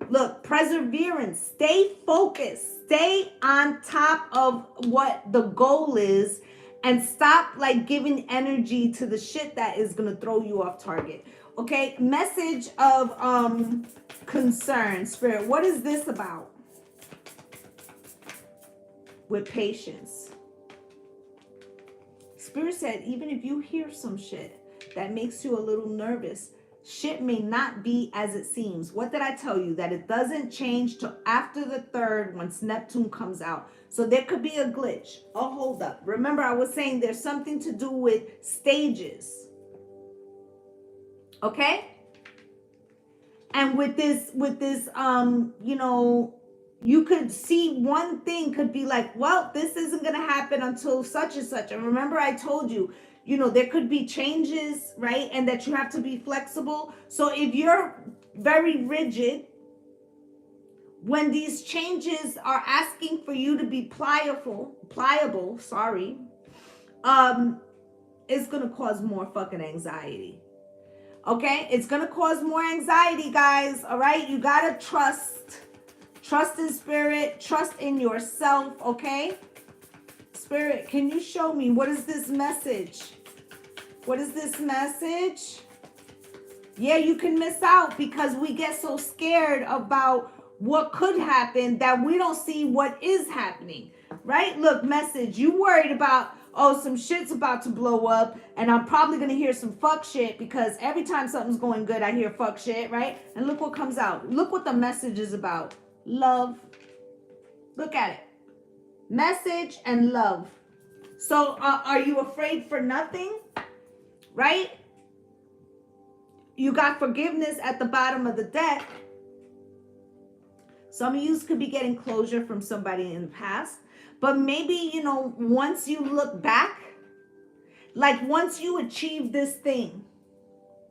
Look, perseverance, stay focused, stay on top of what the goal is, and stop like giving energy to the shit that is going to throw you off target. Okay, message of concern, Spirit. What is this about? With patience. Spirit said, even if you hear some shit that makes you a little nervous, shit may not be as it seems. What did I tell you? That it doesn't change till after the 3rd once Neptune comes out. So there could be a glitch. Oh, hold up. Remember, I was saying there's something to do with stages. Okay? And with this, you know, you could see one thing could be like, well, this isn't going to happen until such and such. And remember, I told you, you know, there could be changes, right? And that you have to be flexible. So if you're very rigid, when these changes are asking for you to be pliable, it's going to cause more fucking anxiety. Okay? It's going to cause more anxiety, guys. All right? You got to trust. Trust in Spirit. Trust in yourself. Okay? Spirit, can you show me what is this message? What is this message? Yeah, you can miss out because we get so scared about what could happen that we don't see what is happening, right? Look, message, you worried about, oh, some shit's about to blow up and I'm probably going to hear some fuck shit because every time something's going good, I hear fuck shit, right? And look what comes out. Look what the message is about. Love. Look at it. Message and love. So are you afraid for nothing? Right? You got forgiveness at the bottom of the deck. Some of you could be getting closure from somebody in the past. But maybe, you know, once you look back, like once you achieve this thing,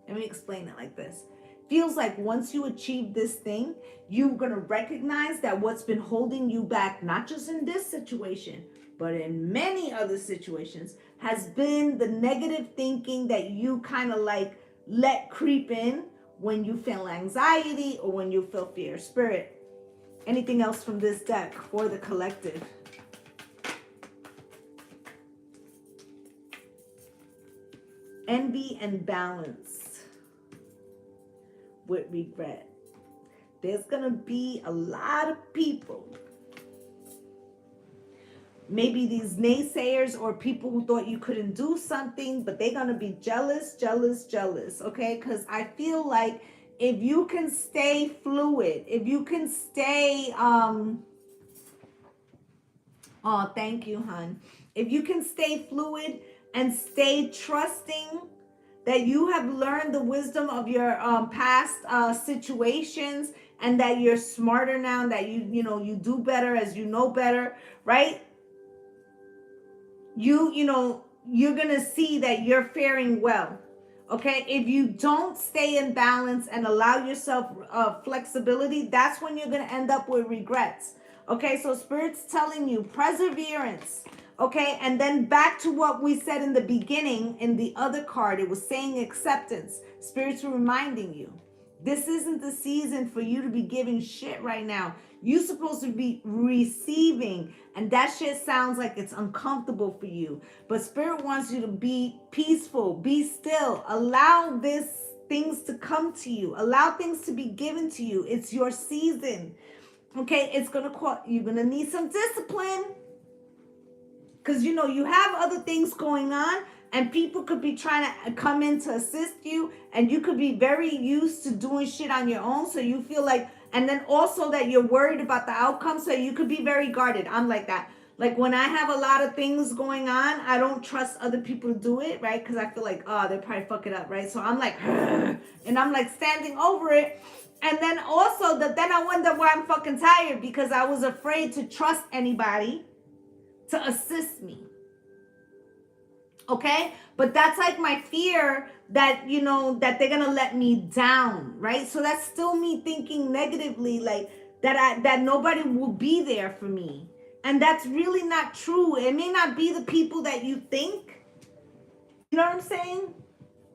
let me explain it like this. Feels like once you achieve this thing, you're going to recognize that what's been holding you back, not just in this situation, but in many other situations, has been the negative thinking that you kind of like let creep in when you feel anxiety or when you feel fear. Spirit, anything else from this deck for the collective? Envy and balance with regret. There's going to be a lot of people, maybe these naysayers or people who thought you couldn't do something, but they're going to be jealous, okay? Because I feel like if you can stay fluid, if you can stay, oh, thank you, hon. If you can stay fluid and stay trusting that you have learned the wisdom of your past situations and that you're smarter now, that you know, you do better as you know better, right? You know, you're going to see that you're faring well. Okay, if you don't stay in balance and allow yourself flexibility, that's when you're going to end up with regrets. Okay, so Spirit's telling you perseverance. Okay, and then back to what we said in the beginning in the other card, it was saying acceptance. Spirit's reminding you, this isn't the season for you to be giving shit right now. You're supposed to be receiving, and that shit sounds like it's uncomfortable for you. But Spirit wants you to be peaceful, be still, allow these things to come to you, allow things to be given to you. It's your season. Okay, it's gonna call, you're gonna need some discipline. Because, you know, you have other things going on and people could be trying to come in to assist you. And you could be very used to doing shit on your own. So you feel like, and then also that you're worried about the outcome. So you could be very guarded. I'm like that. Like when I have a lot of things going on, I don't trust other people to do it, right? Because I feel like, oh, they'll probably fuck it up, right? So I'm like, and I'm like standing over it. And then also then I wonder why I'm fucking tired, because I was afraid to trust anybody to assist me. Okay, but that's like my fear that, you know, that they're gonna let me down, right? So that's still me thinking negatively, like that nobody will be there for me. And that's really not true. It may not be the people that you think, you know what I'm saying?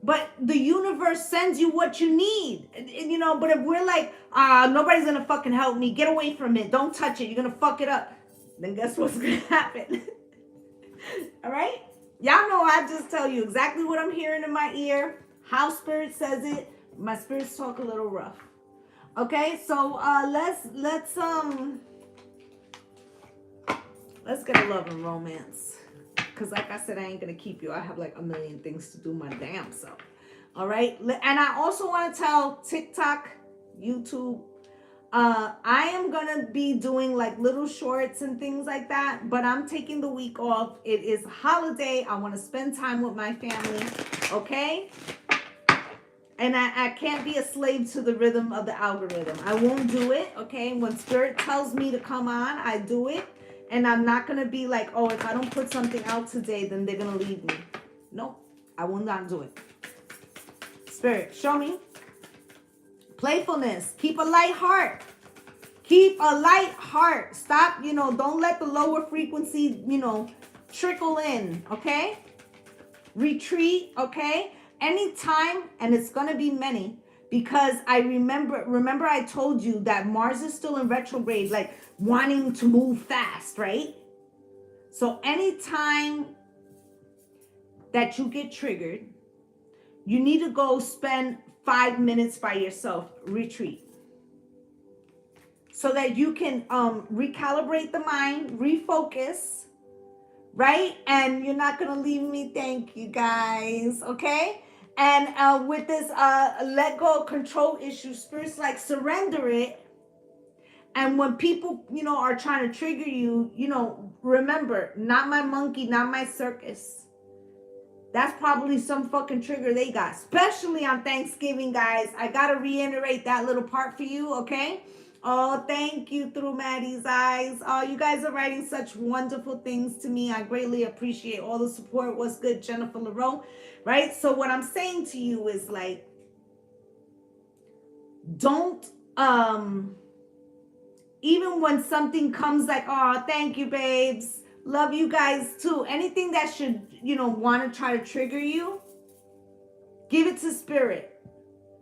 But the universe sends you what you need. You know, but if we're like, nobody's gonna fucking help me, get away from it, don't touch it, you're gonna fuck it up, then guess what's gonna happen? All right? Y'all know I just tell you exactly what I'm hearing in my ear, how spirit says it. My spirits talk a little rough. Okay, so let's get a love and romance. Cause like I said, I ain't gonna keep you. I have like a million things to do my damn self. All right. And I also want to tell TikTok, YouTube, I am gonna be doing like little shorts and things like that, but I'm taking the week off. It is a holiday. I want to spend time with my family. Okay. And I can't be a slave to the rhythm of the algorithm. I won't do it. Okay. When spirit tells me to come on, I do it. And I'm not going to be like, oh, if I don't put something out today, then they're going to leave me. Nope. I will not do it. Spirit, show me. Playfulness. Keep a light heart. Keep a light heart. Stop, you know, don't let the lower frequency, you know, trickle in. Okay. Retreat. Okay. Anytime, and it's going to be many, because I remember I told you that Mars is still in retrograde, like wanting to move fast, right? So anytime that you get triggered, you need to go spend 5 minutes by yourself, retreat, so that you can recalibrate the mind, refocus, right? And you're not going to leave me. Thank you, guys. Okay. And with this let go of control issue, spirits like surrender it. And when people, you know, are trying to trigger you, you know, remember, not my monkey, not my circus. That's probably some fucking trigger they got, especially on Thanksgiving, guys. I got to reiterate that little part for you, okay? Oh, thank you, through Maddie's eyes. Oh, you guys are writing such wonderful things to me. I greatly appreciate all the support. What's good, Jennifer LaRoe? Right? So what I'm saying to you is like, don't, even when something comes like, oh, thank you, babes. Love you guys too. Anything that should, you know, want to try to trigger you, give it to spirit.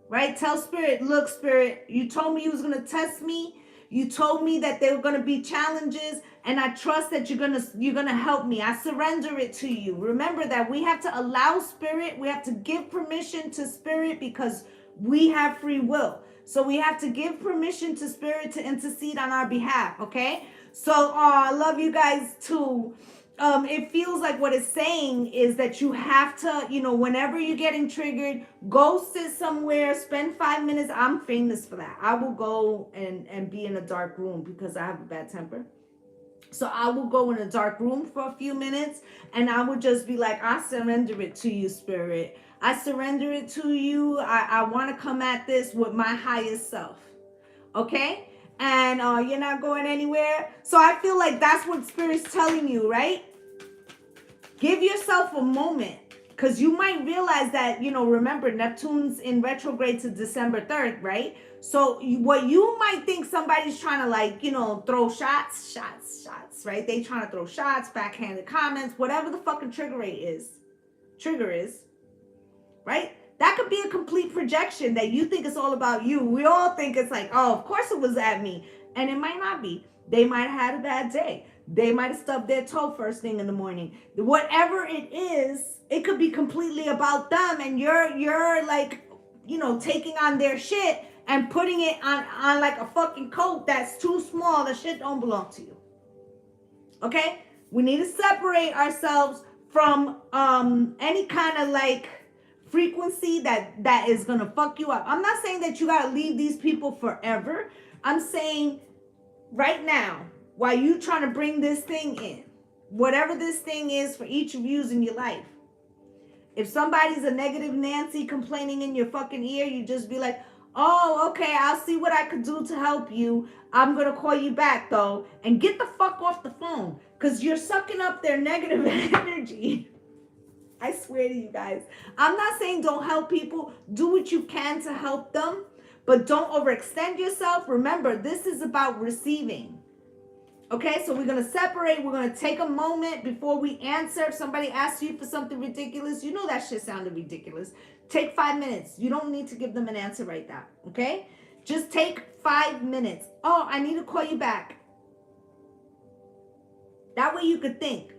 Right? Tell spirit, look, spirit, you told me you was going to test me. You told me that there were going to be challenges, and I trust that you're going to help me. I surrender it to you. Remember that we have to allow spirit. We have to give permission to spirit because we have free will. So we have to give permission to spirit to intercede on our behalf. Okay. So I love you guys too. It feels like what it's saying is that you have to, you know, whenever you're getting triggered, go sit somewhere, spend 5 minutes. I'm famous for that. I will go and be in a dark room because I have a bad temper. So I will go in a dark room for a few minutes and I would just be like, I surrender it to you, spirit. I surrender it to you. I want to come at this with my highest self. Okay? And you're not going anywhere. So I feel like that's what spirit's telling you, right? Give yourself a moment, because you might realize that, you know, remember, Neptune's in retrograde to December 3rd, right? So what you might think somebody's trying to, like, you know, throw shots, right? They trying to throw shots, backhanded comments, whatever the fucking trigger is, right? That could be a complete projection that you think it's all about you. We all think it's like, oh, of course it was at me. And it might not be. They might have had a bad day. They might have stubbed their toe first thing in the morning. Whatever it is, it could be completely about them. And you're like, you know, taking on their shit and putting it on like a fucking coat that's too small. The shit don't belong to you. Okay? We need to separate ourselves from any kind of like frequency that is going to fuck you up. I'm not saying that you got to leave these people forever. I'm saying right now, while you trying to bring this thing in, whatever this thing is for each of you in your life. If somebody's a negative Nancy complaining in your fucking ear, you just be like, oh, okay, I'll see what I could do to help you. I'm going to call you back, though. And get the fuck off the phone, because you're sucking up their negative energy. I swear to you guys. I'm not saying don't help people. Do what you can to help them, but don't overextend yourself. Remember, this is about receiving. Okay, so we're going to separate. We're going to take a moment before we answer. If somebody asks you for something ridiculous, you know that shit sounded ridiculous. Take 5 minutes. You don't need to give them an answer right now. Okay? Just take 5 minutes. Oh, I need to call you back. That way you could think.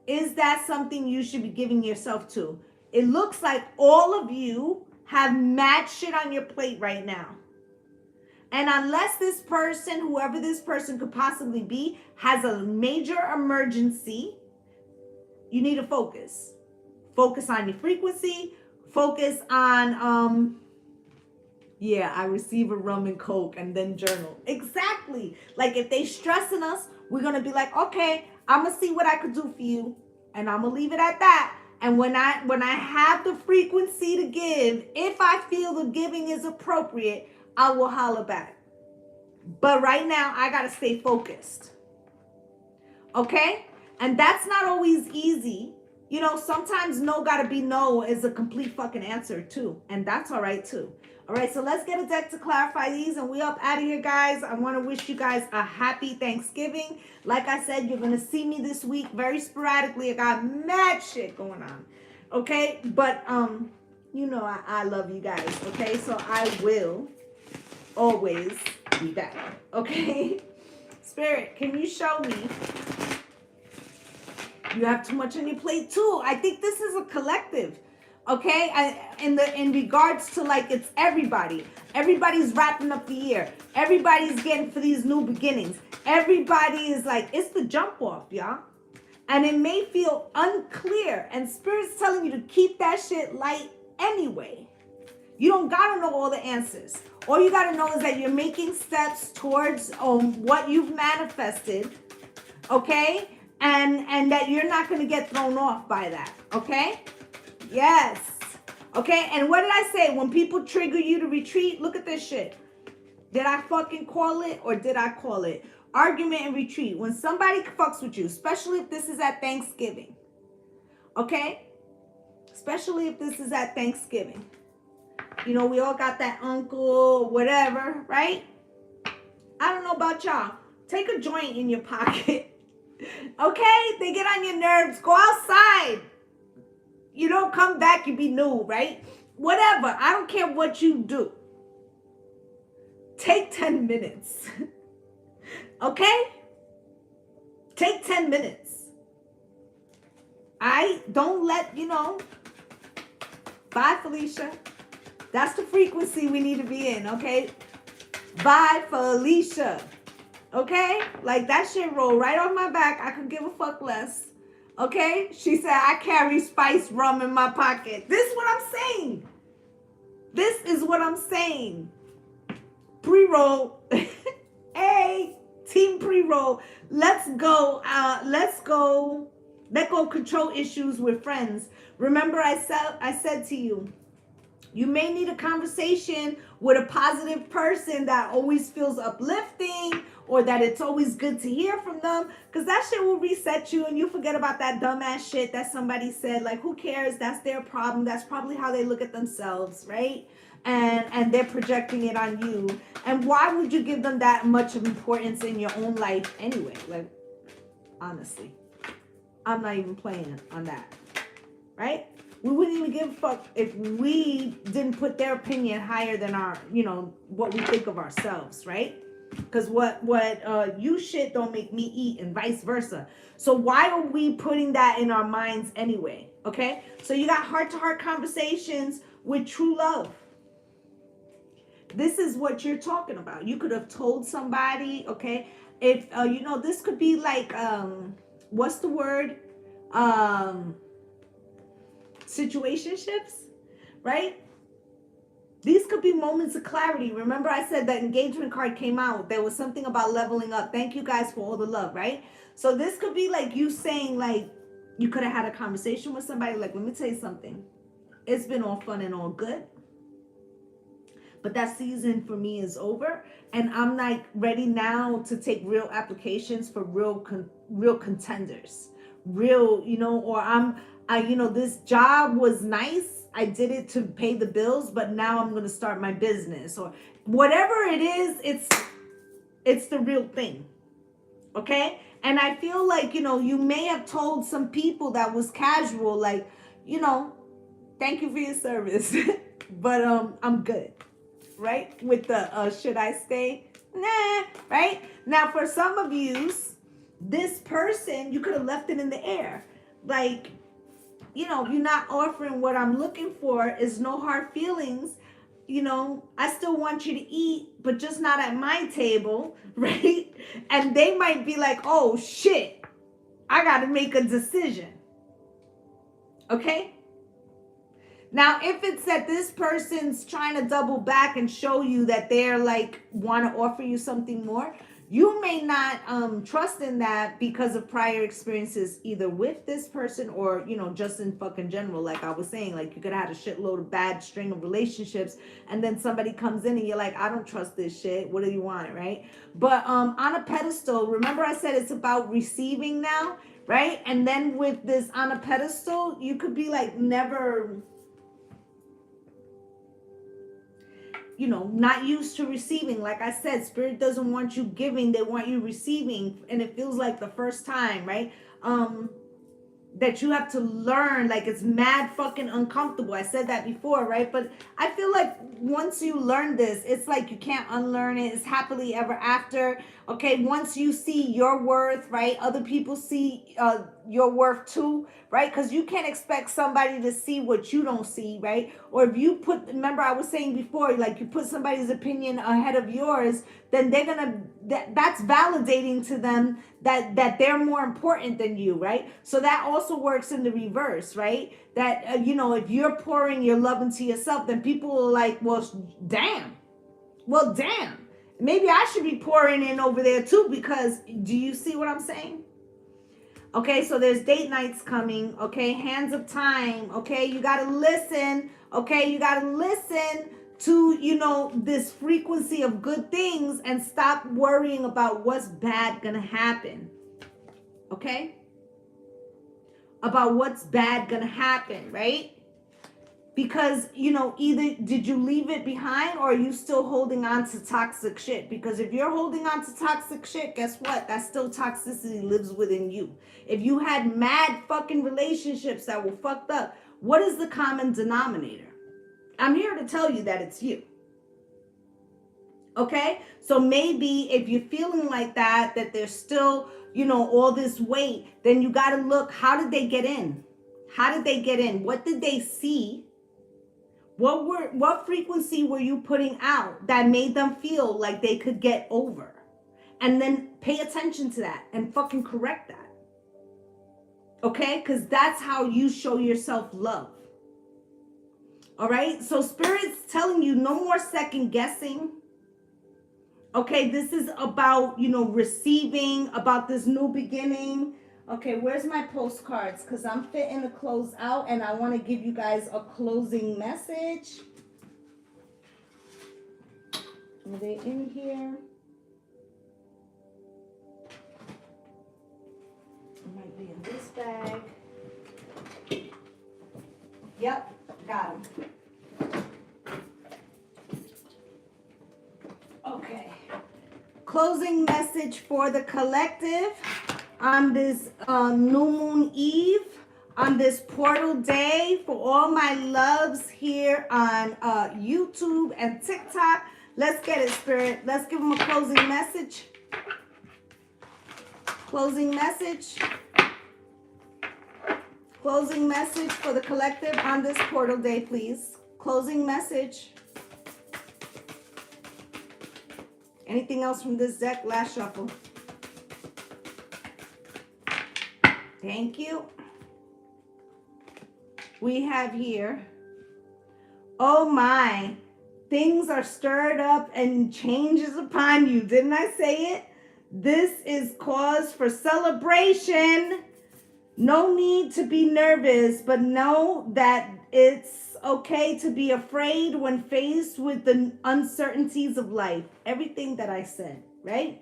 Is that something you should be giving yourself to? It looks like all of you have mad shit on your plate right now. And unless this person, whoever this person could possibly be, has a major emergency, you need to focus. Focus on your frequency. Focus on, yeah, I receive a rum and coke and then journal. Exactly. Like if they stressing us, we're going to be like, okay, I'm going to see what I could do for you. And I'm going to leave it at that. And when I have the frequency to give, if I feel the giving is appropriate, I will holler back. But right now, I got to stay focused. Okay? And that's not always easy. You know, sometimes no gotta be no is a complete fucking answer too. And that's all right too. All right, so let's get a deck to clarify these and we up out of here, guys. I want to wish you guys a happy Thanksgiving. Like I said, you're going to see me this week very sporadically. I got mad shit going on. Okay? But, you know, I love you guys. Okay? So I will always be back. Okay? Spirit, can you show me? You have too much on your plate too. I think this is a collective. Okay, in regards to like it's everybody. Everybody's wrapping up the year. Everybody's getting for these new beginnings. Everybody is like, it's the jump off, y'all. And it may feel unclear. And Spirit's telling you to keep that shit light anyway. You don't gotta know all the answers. All you gotta know is that you're making steps towards what you've manifested. Okay? And that you're not gonna get thrown off by that. Okay? Yes. Okay, and what did I say? When people trigger you to retreat, look at this shit. Did I fucking call it or did I call it? Argument and retreat. When somebody fucks with you, especially if this is at Thanksgiving. Okay? Especially if this is at Thanksgiving. You know, we all got that uncle, whatever, right? I don't know about y'all. Take a joint in your pocket. Okay? They get on your nerves. Go outside. You don't come back, you be new, right? Whatever. I don't care what you do. Take 10 minutes. Okay? Take 10 minutes. Don't let, you know. Bye, Felicia. That's the frequency we need to be in, okay? Bye, Felicia. Okay? Like that shit roll right on my back. I could give a fuck less. Okay? She said, I carry spiced rum in my pocket. This is what I'm saying. This is what I'm saying. Pre-roll. Hey, team pre-roll. Let's go. Let go control issues with friends. Remember I said to you, you may need a conversation with a positive person that always feels uplifting or that it's always good to hear from them, because that shit will reset you and you forget about that dumbass shit that somebody said. Like, who cares? That's their problem. That's probably how they look at themselves, right? And they're projecting it on you. And why would you give them that much of importance in your own life anyway? Like, honestly, I'm not even playing on that, right? We wouldn't even give a fuck if we didn't put their opinion higher than our, you know, what we think of ourselves, right? Because what you shit don't make me eat and vice versa. So why are we putting that in our minds anyway? Okay? So you got heart-to-heart conversations with true love. This is what you're talking about. You could have told somebody, okay? If, you know, this could be like, what's the word? Situationships, right? These could be moments of clarity. Remember I said that engagement card came out. There was something about leveling up. Thank you guys for all the love, right? So this could be like you saying, like, you could have had a conversation with somebody. Like, let me tell you something. It's been all fun and all good. But that season for me is over. And I'm like ready now to take real applications for real contenders. Real, you know, or This job was nice. I did it to pay the bills, but now I'm going to start my business, or whatever it is. It's the real thing. Okay. And I feel like, you may have told some people that was casual, like, thank you for your service, but I'm good. Right? With the should I stay? Nah, right? Now for some of you, this person, you could have left it in the air. Like, if you're not offering what I'm looking for, is no hard feelings. I still want you to eat, but just not at my table, right? And they might be like, oh shit, I got to make a decision. Okay? Now, if it's that this person's trying to double back and show you that they're like, want to offer you something more, you may not trust in that because of prior experiences, either with this person or, just in fucking general. Like I was saying, like you could have had a shitload of bad string of relationships, and then somebody comes in and you're like, I don't trust this shit. What do you want, right? But on a pedestal, remember I said it's about receiving now, right? And then with this on a pedestal, you could be like never... not used to receiving. Like I said, spirit doesn't want you giving, they want you receiving. And it feels like the first time, right? That you have to learn, like it's mad fucking uncomfortable. I said that before, right? But I feel like once you learn this, it's like you can't unlearn it. It's happily ever after. Okay, once you see your worth, right? Other people see your worth too, right? Because you can't expect somebody to see what you don't see, right? Or if you remember I was saying before, like you put somebody's opinion ahead of yours, then they're gonna, that's validating to them that they're more important than you, right? So that also works in the reverse, right? That, if you're pouring your love into yourself, then people are like, well, damn. Maybe I should be pouring in over there too, because do you see what I'm saying? Okay, so there's date nights coming, okay? Hands of time, okay? You got to listen, okay? You got to listen to, this frequency of good things and stop worrying about what's bad going to happen, okay? About what's bad going to happen, right? Because, either did you leave it behind or are you still holding on to toxic shit? Because if you're holding on to toxic shit, guess what? That still toxicity lives within you. If you had mad fucking relationships that were fucked up, what is the common denominator? I'm here to tell you that it's you. Okay? So maybe if you're feeling like that there's still, all this weight, then you got to look, how did they get in? How did they get in? What did they see? What frequency were you putting out that made them feel like they could get over? And then pay attention to that and fucking correct that. Okay? Because that's how you show yourself love. All right? So Spirit's telling you no more second guessing. Okay? This is about, receiving, about this new beginning. Okay, where's my postcards? Because I'm fitting to close out and I want to give you guys a closing message. Are they in here? It might be in this bag. Yep, got them. Okay. Closing message for the collective. On this new moon eve, on this portal day, for all my loves here on YouTube and TikTok. Let's get it, Spirit. Let's give them a closing message. Closing message. Closing message for the collective on this portal day, please. Closing message. Anything else from this deck? Last shuffle. Thank you. We have here, oh my, things are stirred up and changes upon you. Didn't I say it? This is cause for celebration. No need to be nervous, but know that it's okay to be afraid when faced with the uncertainties of life. Everything that I said, right?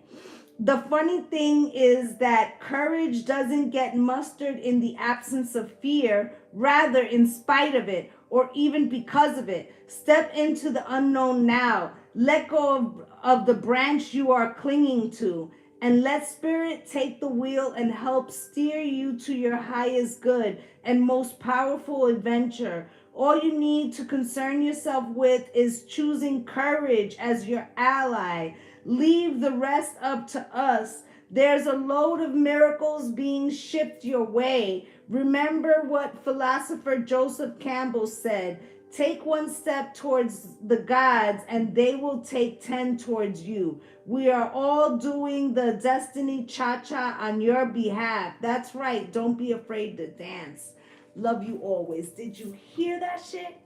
The funny thing is that courage doesn't get mustered in the absence of fear, rather in spite of it, or even because of it. Step into the unknown now. Let go of the branch you are clinging to, and let spirit take the wheel and help steer you to your highest good and most powerful adventure. All you need to concern yourself with is choosing courage as your ally. Leave the rest up to us. There's a load of miracles being shipped your way. Remember what philosopher Joseph Campbell said: take one step towards the gods and they will take 10 towards you. We are all doing the destiny cha-cha on your behalf. That's right. Don't be afraid to dance. Love you always. Did you hear that shit?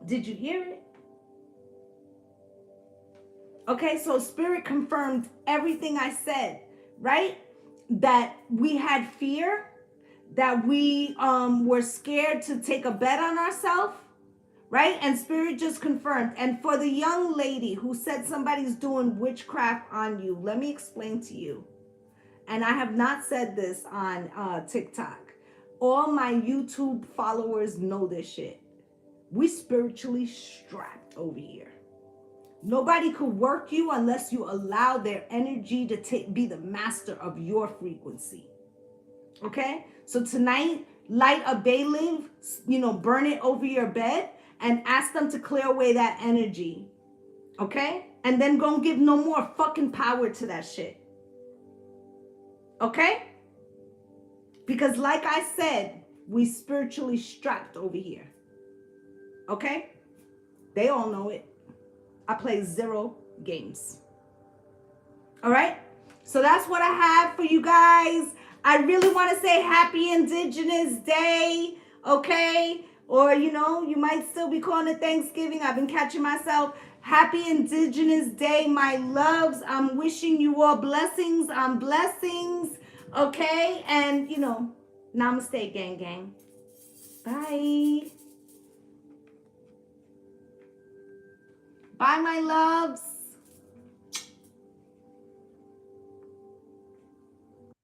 Did you hear it? Okay, so Spirit confirmed everything I said, right? That we had fear, that we were scared to take a bet on ourselves, right? And Spirit just confirmed. And for the young lady who said somebody's doing witchcraft on you, let me explain to you. And I have not said this on TikTok. All my YouTube followers know this shit. We spiritually strapped over here. Nobody could work you unless you allow their energy to be the master of your frequency. Okay? So tonight, light a bay leaf, burn it over your bed and ask them to clear away that energy. Okay? And then go and give no more fucking power to that shit. Okay? Because like I said, we spiritually strapped over here. Okay? They all know it. I play 0 games. All right? So that's what I have for you guys. I really want to say happy Indigenous Day. Okay? Or, you might still be calling it Thanksgiving. I've been catching myself. Happy Indigenous Day, my loves. I'm wishing you all blessings on blessings. Okay? And, namaste, gang, gang. Bye. Bye, my loves.